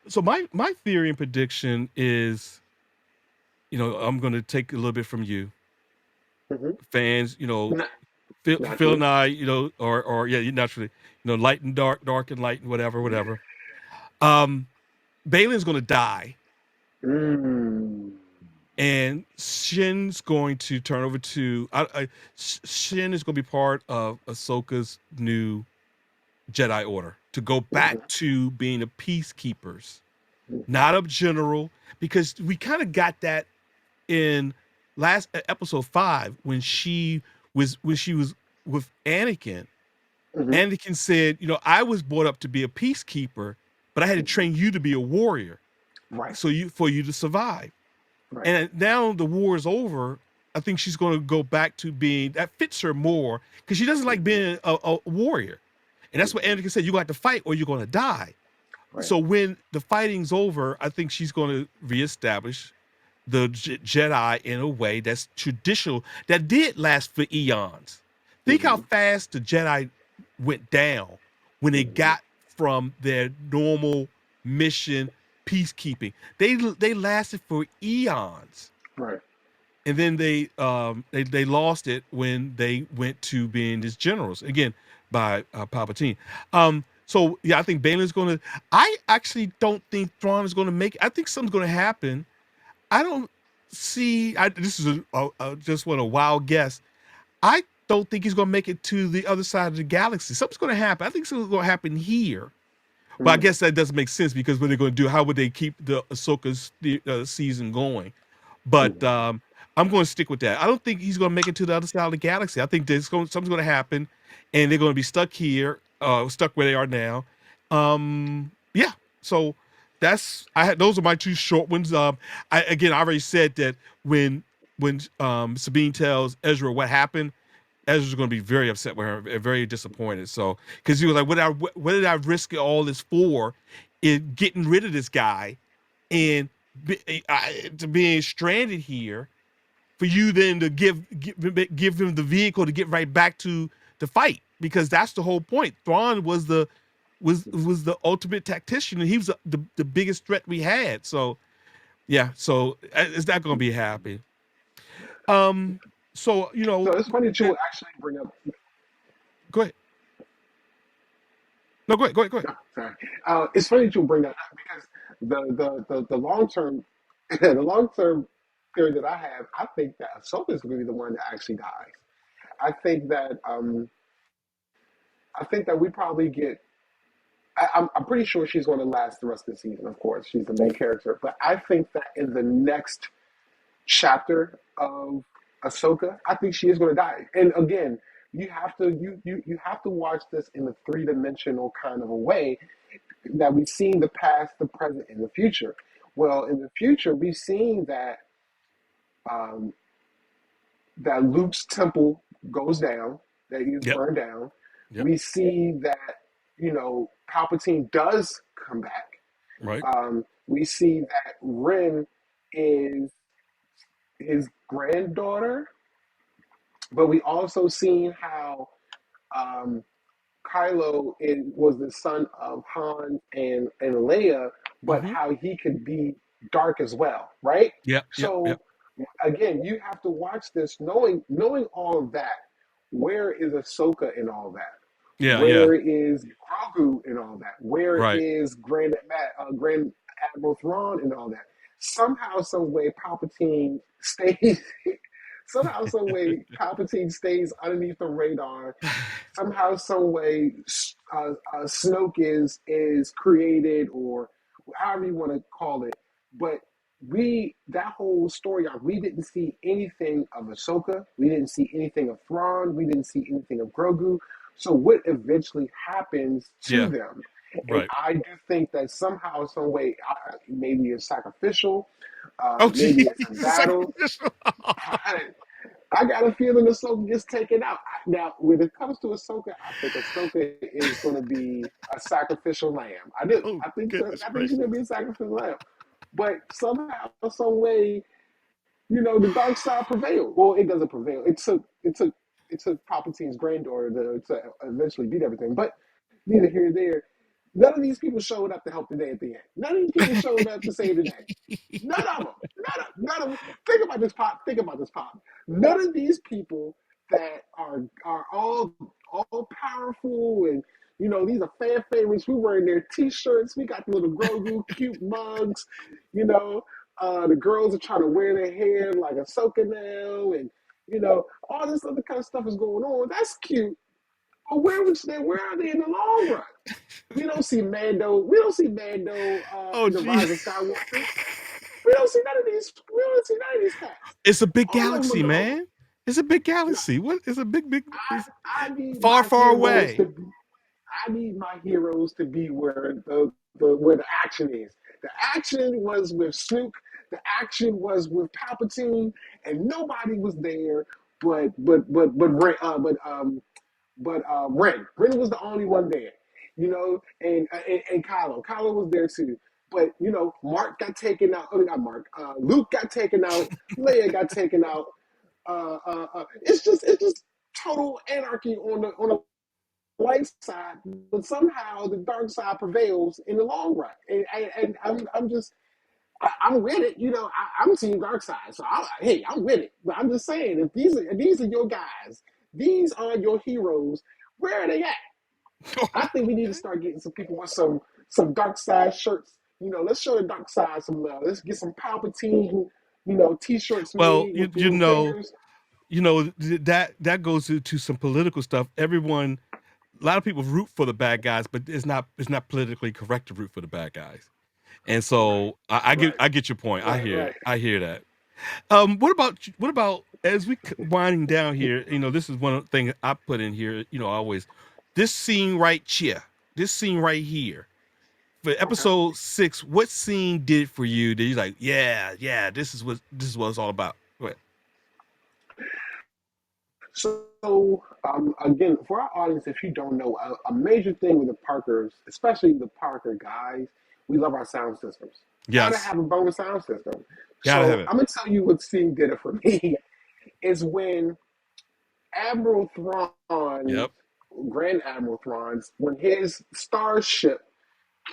so my theory and prediction is, I'm going to take a little bit from you, Mm-hmm. fans. Not, Phil naturally. and I, or yeah, you naturally, light and dark, dark and light, and whatever, whatever. Um, Baylon's going to die, Mm. and Shin's going to turn over to. Shin is going to be part of Ahsoka's new Jedi Order to go back Mm-hmm. to being a peacekeepers, not a general, because we kind of got that in last episode 5 when she was with Anakin. Mm-hmm. Anakin said, I was brought up to be a peacekeeper, but I had to Mm-hmm. train you to be a warrior, Right. so for you to survive. Right. And now the war is over. I think she's going to go back to being that fits her more because she doesn't like Mm-hmm. being a warrior. And that's what Mm-hmm. Anakin said. You got to fight or you're going to die. Right. So when the fighting's over, I think she's going to reestablish the Jedi in a way that's traditional, that did last for eons. Think how Mm-hmm. fast the Jedi went down when they Mm-hmm. got from their normal mission, peacekeeping. They lasted for eons, Right. and then they lost it when they went to being these generals again by Palpatine. So yeah, I think Baylon's going to. I actually don't think Thrawn is going to make it. I think something's going to happen. I don't see. This is just what a wild guess. I don't think he's going to make it to the other side of the galaxy. Something's going to happen. I think something's going to happen here. But I Mm. guess that doesn't make sense because what they're going to do? How would they keep the Ahsoka's season going? But Mm-hmm. I'm going to stick with that. I don't think he's going to make it to the other side of the galaxy. I think something's going to happen, and they're going to be stuck here, stuck where they are now. Yeah. So those are my two short ones. I already said that when Sabine tells Ezra what happened, Ezra's going to be very upset with her and very disappointed. So, because he was like, what did I risk all this for in getting rid of this guy and to being stranded here for you then to give him the vehicle to get right back to the fight, because that's the whole point. Thrawn was the ultimate tactician, and he was the biggest threat we had. So yeah, so it's not going to be happy. Um, so So it's funny that you that, would actually bring up. go ahead. No, go ahead. Go ahead. Go ahead. No, sorry. It's funny that you bring that up because the long term the long term theory that I have, I think that Ahsoka is going to be the one that actually dies. I think that I think that we probably get. I'm pretty sure she's going to last the rest of the season. Of course, she's the main character, but I think that in the next chapter of Ahsoka, I think she is going to die. And again, you have to watch this in a three-dimensional kind of a way that we've seen the past, the present, and the future. Well, in the future, we've seen that um, that Luke's temple goes down, that he is Yep. burned down. Yep. We see that Palpatine does come back. Right. We see that Ren is his granddaughter, but we also seen how um, was the son of Han and Leia, but Mm-hmm. how he could be dark as well, right? Yep. Yep. So Yep. again, you have to watch this knowing all of that. Where is Ahsoka in all that? Yeah. Yeah. Where is Grogu in all that? Where Right. is Grand Admiral Thrawn in all that? Somehow, some way, Palpatine stays. Somehow, some way, Palpatine stays underneath the radar. Somehow, some way, Snoke is created, or however you want to call it. But that whole story arc, we didn't see anything of Ahsoka. We didn't see anything of Thrawn. We didn't see anything of Grogu. So what eventually happens to Yeah. them? And Right. I do think that somehow, some way, maybe it's sacrificial, Oh, maybe geez, it's in battle. sacrificial. I got a feeling Ahsoka gets taken out. Now, when it comes to Ahsoka, I think Ahsoka is going to be a sacrificial lamb. I do. Oh, goodness I think she's gracious. going to be a sacrificial lamb. But somehow, some way, the dark side prevailed. Well, it doesn't prevail. It took Palpatine's granddaughter to eventually beat everything. But neither here nor there. None of these people showed up to help the day at the end. None of these people showed up to save the day. None of them. None of them. Think about this, Pop. Think about this, Pop. None of these people that are all powerful and these are fan favorites. We wearing their T-shirts. We got the little Grogu cute mugs. You know, the girls are trying to wear their hair like Ahsoka now, and all this other kind of stuff is going on. That's cute. But where are they in the long run? We don't see Mando. We don't see Mando Oh, in the Rise geez. of Skywalker. We don't see none of these. We don't see none of these cats. It's a big All of them are galaxy, gone. man. It's a big No, galaxy. What? It's a big, big. It's I need far, my far heroes to away. be. I need my heroes to be where the action is. The action was with Snook. The action was with Palpatine, and nobody was there. But Ren. Ren was the only one there, and Kylo. Kylo was there too. But Mark got taken out. Oh, not Mark. Luke got taken out. Leia got taken out. It's just total anarchy on the light side, but somehow the dark side prevails in the long run. And I'm with it. I'm seeing dark side, so hey, I'm with it. But I'm just saying, if these are your guys, these are your heroes. Where are they at? I think we need to Okay. start getting some people with some dark side shirts. Let's show the dark side some love. Let's get some Palpatine, t-shirts Well, made with the little fingers. that goes to some political stuff. Everyone, a lot of people root for the bad guys, but it's not politically correct to root for the bad guys. And Right, so right, I get your point. I right, hear right. it. I hear that. What about as we winding down here? This is one of the things I put in here. Always this scene right here, this scene right here for Okay. episode 6. What scene did it for you? That you like? Yeah, yeah. This is what it's all about. Go ahead. So, again, for our audience, if you don't know, a major thing with the Parkers, especially the Parker guys, we love our sound systems. Gotta Yes, have a bonus sound system. gotta have So, it. I'm gonna tell you what scene did it for me is when Admiral Thrawn, Yep. Grand Admiral Thrawn's, when his starship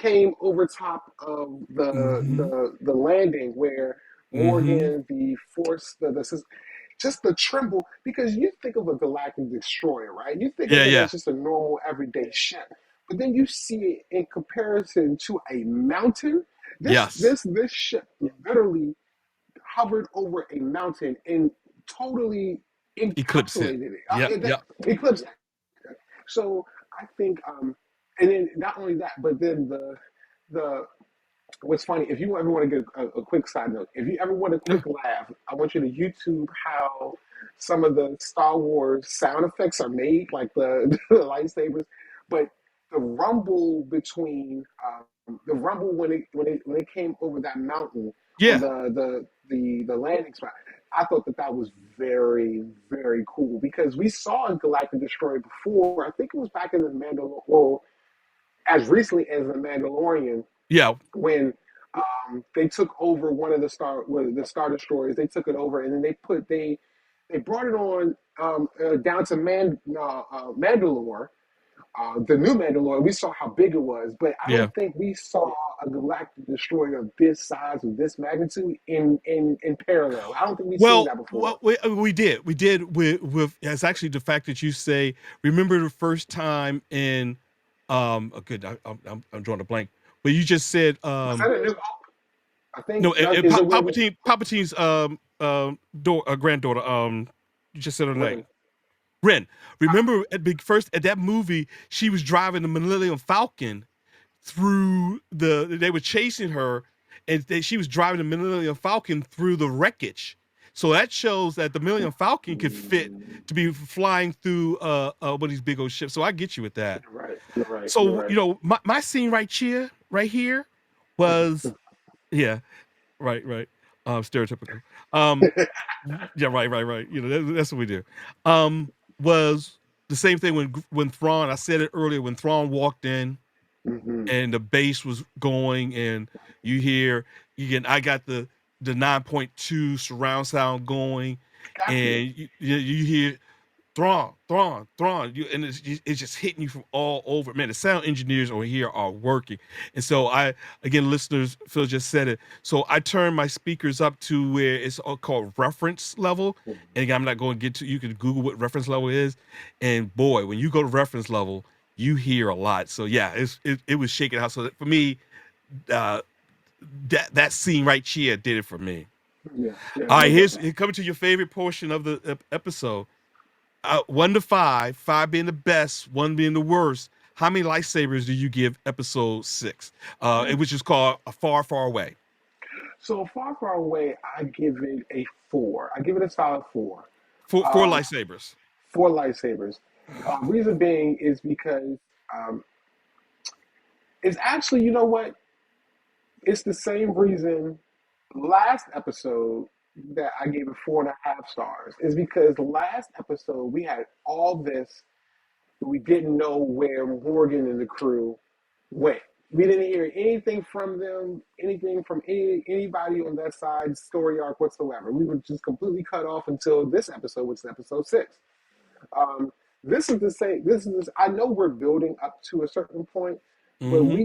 came over top of Mm-hmm. the landing where Mm-hmm. Morgan, the Force, just the tremble, because you think of a galactic destroyer, right? You think Yeah, of it yeah. as just a normal everyday ship, but then you see it in comparison to a mountain. This Yes. this this ship literally hovered over a mountain and totally Eclipse it. encapsulated it. Yep, That yep. eclipsed. So I think, and then not only that, but then the what's funny, if you ever want to get a quick side note, if you ever want a quick laugh, I want you to YouTube how some of the Star Wars sound effects are made, like the lightsabers. But the rumble between the rumble when it came over that mountain on Yeah. the landing spot, I thought that was very very cool because we saw a Galactic Destroyer before. I think it was back in the Mandalorian, well, as recently as the Mandalorian Yeah. when they took over one of the Star Destroyers. They took it over, and then they brought it on down to Mandalore, the new Mandalore. We saw how big it was, but I Yeah. don't think we saw a galactic destroyer of this size, of this magnitude, in parallel. I don't think we've seen Well, that before. we did. We did with it's actually the fact that you say, remember the first time in good, I'm drawing a blank. But you just said Was that a New Hope? I think no, is it when Palpatine's granddaughter, you just said her name. Ren? Ren. Remember at the first at that movie, she was driving the Millennium Falcon through they were chasing her, and she was driving the Millennium Falcon through the wreckage. So that shows that the Millennium Falcon could fit to be flying through one of these big old ships. So I get you with that. You're right. You're right. You're So right. my scene right here was yeah, right, stereotypical. Um, yeah, right. That's what we do. Was the same thing when Thrawn. I said it earlier when Thrawn walked in Hmm. and the bass was going, and I got the 9.2 surround sound going, Got you. and you hear Thrawn, and it's just hitting you from all over. Man, the sound engineers over here are working, and so again, listeners, Phil just said it. So I turned my speakers up to where it's all called reference level, and again, I'm not going to get to. You can Google what reference level is, and boy, when you go to reference level, you hear a lot. So yeah, it was shaking out. So for me, uh, that scene right here did it for me. Yeah. Yeah. All right, Most here's definitely. here coming to your favorite portion of the episode. 1 to 5, 5 being the best, one being the worst. How many lightsabers do you give episode 6? It was just called A Far, Far Away. So far, far away, I give it a four. I give it a solid four. Four Um, lightsabers. four lightsabers. Reason being is because um, it's actually, you know what? It's the same reason last episode that I gave it 4.5 stars is because last episode we had all this, but we didn't know where Morgan and the crew went. We didn't hear anything from them, anything from anybody on that side story arc whatsoever. We were just completely cut off until this episode, which is episode 6. Um, this is the same. I know we're building up to a certain point, but Mm-hmm.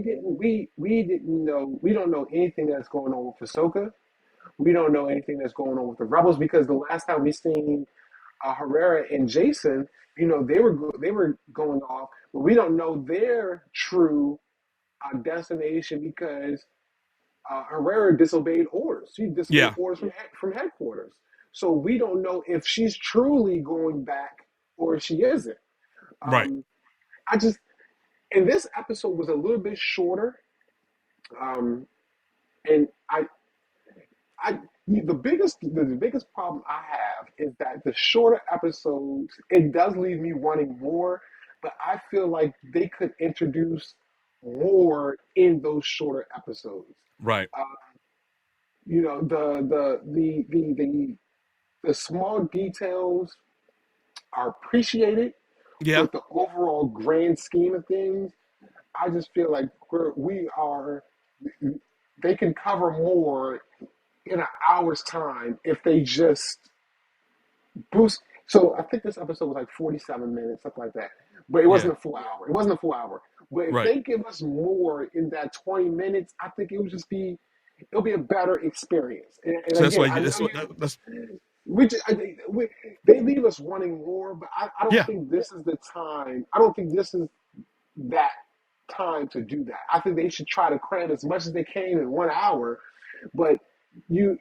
we didn't know. We don't know anything that's going on with Ahsoka. We don't know anything that's going on with the rebels because the last time we seen Herrera and Jason, they were going off, but we don't know their true destination because Herrera disobeyed orders. She disobeyed Yeah, orders from headquarters. So we don't know if she's truly going back or if she isn't. right. Um, I just and this episode was a little bit shorter, um, and I the biggest problem I have is that the shorter episodes it does leave me wanting more, but I feel like they could introduce more in those shorter episodes. Right. Uh, the small details are appreciated, Yeah. but the overall grand scheme of things, I just feel like we are. They can cover more in an hour's time if they just boost. So I think this episode was like 47 minutes, something like that. But it Yeah. wasn't a full hour. It wasn't a full hour. But if Right. they give us more in that 20 minutes, I think it would just be it'll be a better experience. And So that's why again, I you, know you that's we just they leave us wanting more, but I don't yeah. think this is the time. I don't think this is that time to do that. I think they should try to cram as much as they can in 1 hour, but you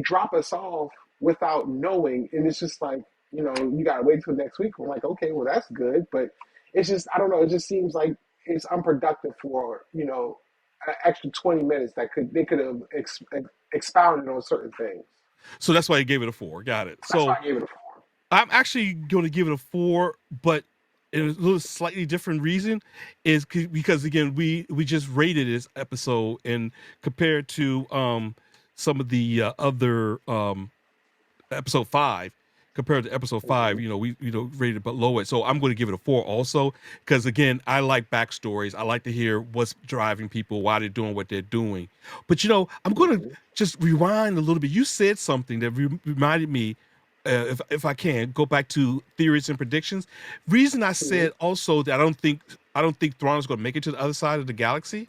drop us off without knowing, and it's just like you gotta wait till next week. We're like, okay, well that's good, but it's just I don't know. It just seems like it's unproductive for an extra 20 minutes that they could have expounded on certain things. So that's why I gave it a 4. Got it. That's why So I gave it a 4. I'm actually going to give it a 4, but in a little slightly different reason is because again we just rated this episode and compared to some of the other episode 5 compared to episode 5, Mhm. we rated it below it. So I'm going to give it a 4 also because again I like backstories. I like to hear what's driving people, why they're doing what they're doing. But I'm going to Mhm. just rewind a little bit. You said something that reminded me, if I can go back to theories and predictions. Reason I Mhm. said also that I don't think Thrawn is going to make it to the other side of the galaxy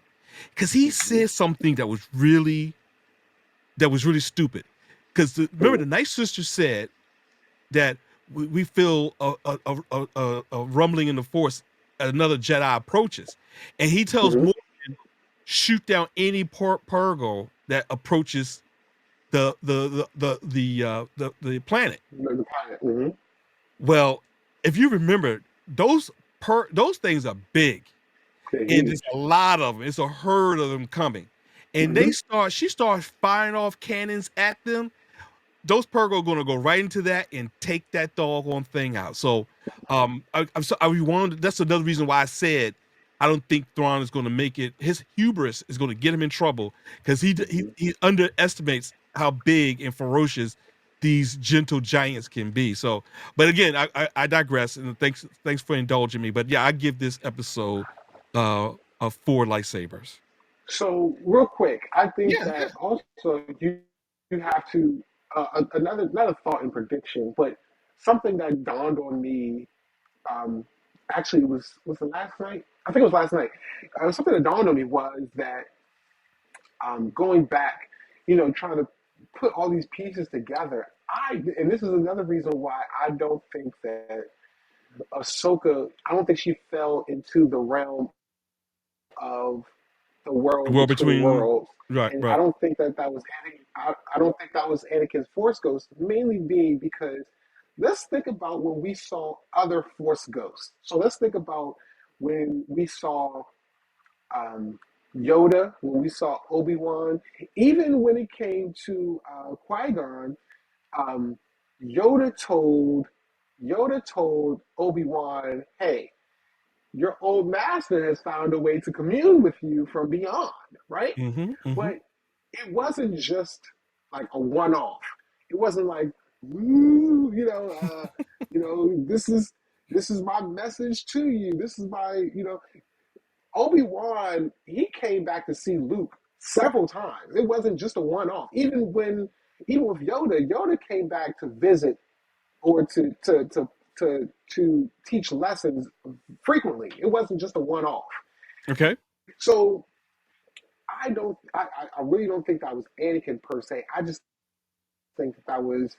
because he Mhm. said something that was really stupid. Because remember, the Mhm. Night Sister said that we feel a rumbling in the Force. Another Jedi approaches, and he tells Mhm. Morgan, shoot down any Purgo that approaches the planet. The pilot. Mhm. Well, if you remember, those things are big, They're and there's huge. a lot of them. It's a herd of them coming, and Mhm. she starts firing off cannons at them. Those Purgo are going to go right into that and take that doggone thing out. So, that's another reason why I said I don't think Thrawn is going to make it. His hubris is going to get him in trouble because Mhm. he underestimates how big and ferocious these gentle giants can be. So, but again, I digress, and thanks for indulging me. But yeah, I give this episode a 4 lightsabers. So real quick, I think Yeah, yeah, that also you have to another thought and prediction, but something that dawned on me um, actually was it last night? I think it was last night. Something that dawned on me was that going back, trying to put all these pieces together. And this is another reason why I don't think that Ahsoka. I don't think she fell into the realm of the the world world between between worlds. right, And I right. don't think that was I don't think that was Anakin's Force Ghost, mainly being because let's think about when we saw other Force Ghosts. So let's think about when we saw um, Yoda, when we saw Obi-Wan, even when it came to Qui-Gon, um, Yoda told Yoda told Obi-Wan, "Hey, your old master has found a way to commune with you from beyond, right?" Mm-hmm. Mm-hmm. But it wasn't just like a one-off. It wasn't like, "Ooh, this is my message to you. This is my, Obi-Wan, he came back to see Luke several times. It wasn't just a one-off. Even with Yoda, Yoda came back to visit or to teach lessons frequently. It wasn't just a one-off. Okay. So I really don't think that was Anakin per se. I just think that was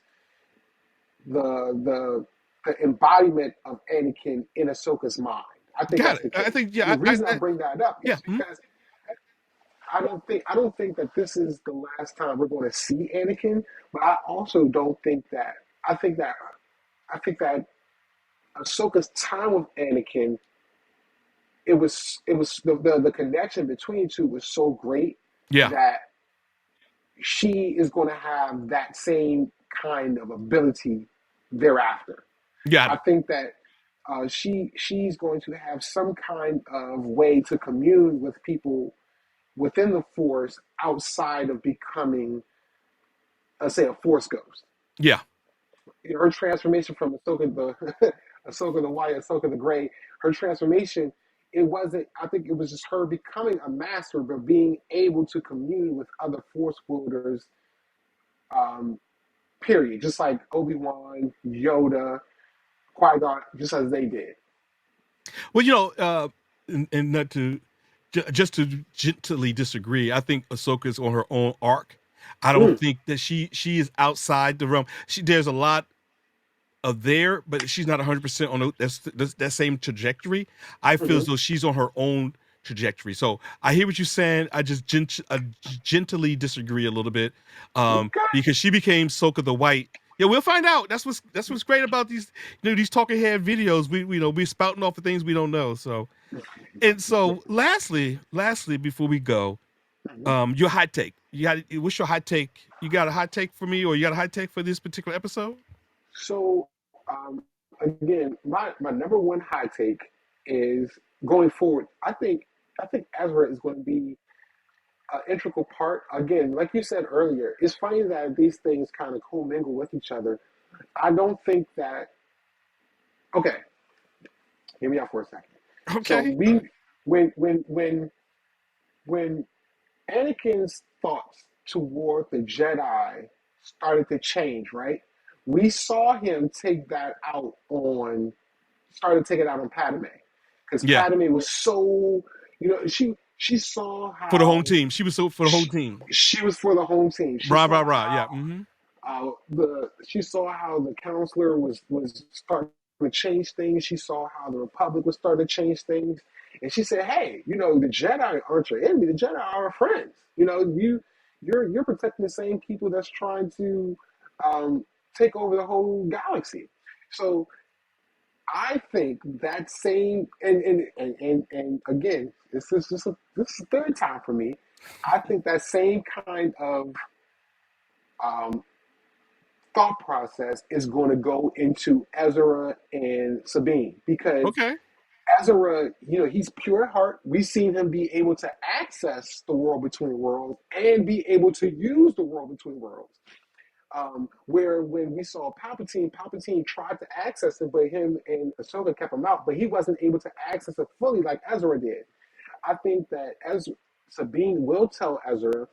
the the the embodiment of Anakin in Ahsoka's mind. I think Got that's it. the I case. think And yeah. the reason I bring that up Yeah. is because I don't think that this is the last time we're going to see Anakin, but I also don't think that I think that I think that Ahsoka's time with Anakin, it was the connection between the two was so great Yeah. that she is going to have that same kind of ability thereafter. Got I it. think that she's going to have some kind of way to commune with people within the Force outside of becoming, let's say, a Force ghost. Yeah. her transformation from Ahsoka the Ahsoka the White, Ahsoka the Gray, her transformation, it wasn't. I think it was just her becoming a master, but being able to commune with other Force wielders. Um, period. Just like Obi-Wan, Yoda, Qui-Gon, just as they did. Well, and not to just to gently disagree. I think Ahsoka is on her own arc. I don't Mm, think that she is outside the realm. There's a lot of there, but she's not 100% on that same trajectory. I feel as mhm. though she's on her own trajectory. So I hear what you're saying. I just gently disagree a little bit, Okay. because she became Soka the White. Yeah, we'll find out. That's what's great about these these talking head videos. We spouting off the things we don't know. So and so lastly before we go, Mhm. your hot take. What's your hot take? You got a hot take for me, or you got a hot take for this particular episode? So again, my number one high take is going forward. I think Ezra is going to be an integral part. Again, like you said earlier, it's funny that these things kind of commingle with each other. I don't think that. Okay, hear me out for a second. So Okay. when Anakin's thoughts toward the Jedi started to change, right? We saw him take that out on, started taking it out on Padme, because Yeah. Padme was so, she saw For the home how team. She was so for the whole she, team. she was for the home team. She Rah rah saw rah. Yeah. how Mm-hmm. the she saw how the counselor was starting to change things. She saw how the Republic was starting to change things, and she said, "Hey, the Jedi aren't your enemy. The Jedi are our friends. You're protecting the same people that's trying to um, take over the whole galaxy." So I think that same and again, this is the third time for me. I think that same kind of um, thought process is going to go into Ezra and Sabine, because Okay. Ezra, he's pure at heart. We've seen him be able to access the world between worlds and be able to use the world between worlds. Where when we saw Palpatine tried to access it, but him and Ahsoka kept him out, but he wasn't able to access it fully like Ezra did. I think that Sabine will tell Ezra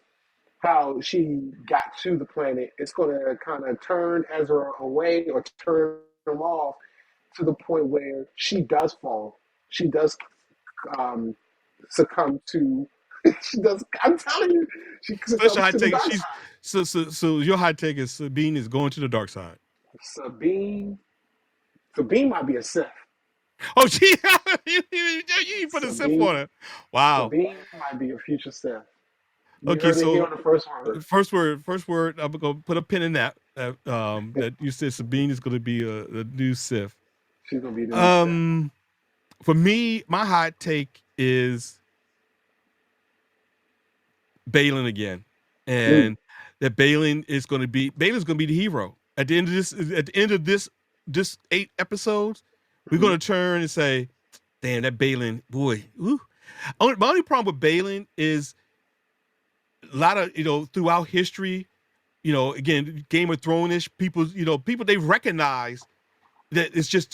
how she got to the planet. It's going to kind of turn Ezra away or turn him off to the point where she does fall. She does um, succumb to. She does. I'm telling you, she Special succumbs hot to the take. dark She's side. so your hot take is Sabine is going to the dark side. Sabine. Sabine might be a Sith. Oh, she you put a sip on Sabine. it. Wow. Sabine might be a future Sith. You Okay, heard it here so on the first word. first word. I'm gonna put a pin in that. That you said Sabine is gonna be a new Sith. She's gonna be the new Sith. Um, for me, my hot take is Baylon again, Mm, and that Baylon's going to be the hero at the end of this. At the end of this 8 episodes, we're mhm, going to turn and say, "Damn, that Baylon boy." Ooh. My only problem with Baylon is a lot of throughout history. Again, Game of Thrones people. People they recognize that it's just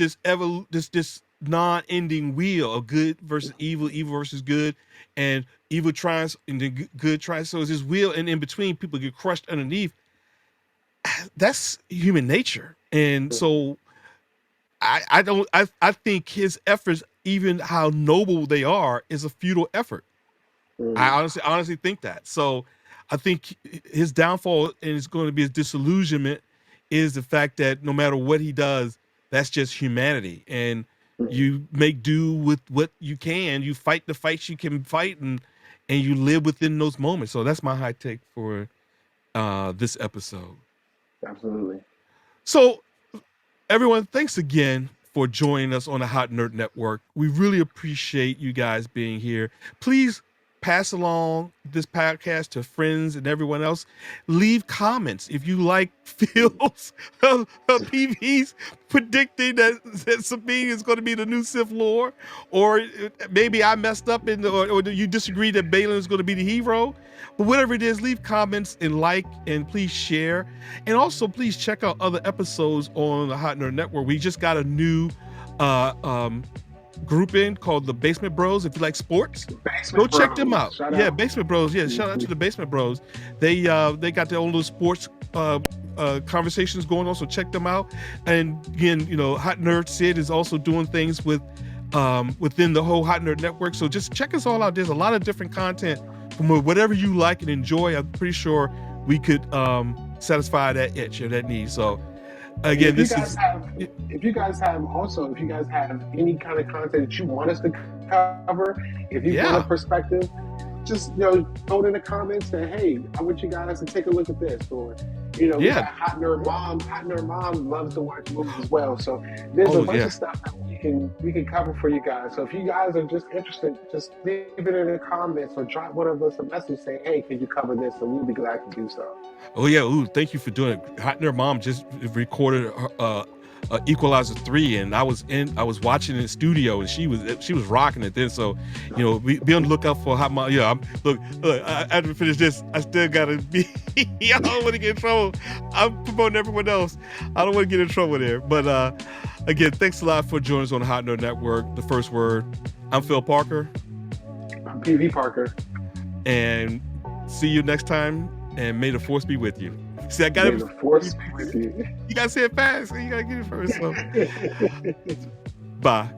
this non-ending wheel of good versus evil, evil versus good, and evil tries and then good tries. So it's this wheel, and in between, people get crushed underneath. That's human nature, and so I don't I think his efforts, even how noble they are, is a futile effort. I mm, honestly think that. So I think his downfall and it's going to be his disillusionment is the fact that no matter what he does, that's just humanity. And mm. you make do with what you can. You fight the fights you can fight and you live within those moments. So that's my high take for this episode. Absolutely. So everyone, thanks again for joining us on the Hot Nerd Network. We really appreciate you guys being here. Please pass along this podcast to friends and everyone else. Leave comments if you like Phil's PV's predicting that Sabine is going to be the new Sith Lord, or maybe I messed up or you disagree that Baylon is going to be the hero. But whatever it is, leave comments and like, and please share. And also please check out other episodes on the Hot Nerd Network. We just got a new group in called the Basement Bros. If you like sports, go check them out. Shout Yeah, out. Basement Bros. Yeah, shout out to the Basement Bros. They got their own little sports conversations going on, so check them out. And again, Hot Nerd Sid is also doing things with within the whole Hot Nerd Network. So just check us all out. There's a lot of different content from whatever you like and enjoy. I'm pretty sure we could satisfy that itch or that need. So again, if you guys have any kind of content that you want us to cover, if you've got a perspective, just throw it in the comments. Say, hey, I want you guys to take a look at this, or we got Hot Nerd Mom. Hot Nerd Mom loves to watch movies as well. So there's a bunch of stuff that we can cover for you guys. So if you guys are just interested, just leave it in the comments or drop one of us a message saying, hey, can you cover this? And we'll be glad to do so. Oh yeah, thank you for doing it. Hot Nerd Mom just recorded Equalizer 3, and I was watching in the studio, and she was rocking it then. So be on the lookout for Hot Mom. Yeah, look, I have to finish this. I still gotta be. I don't want to get in trouble. I'm promoting everyone else. I don't want to get in trouble there. But again, thanks a lot for joining us on the Hot Nerd Network. The First Word. I'm Phil Parker. I'm PV Parker. And see you next time. And may the Force be with you. See, I got May the Force be with you. You gotta say it fast. You gotta get it first. So. Bye.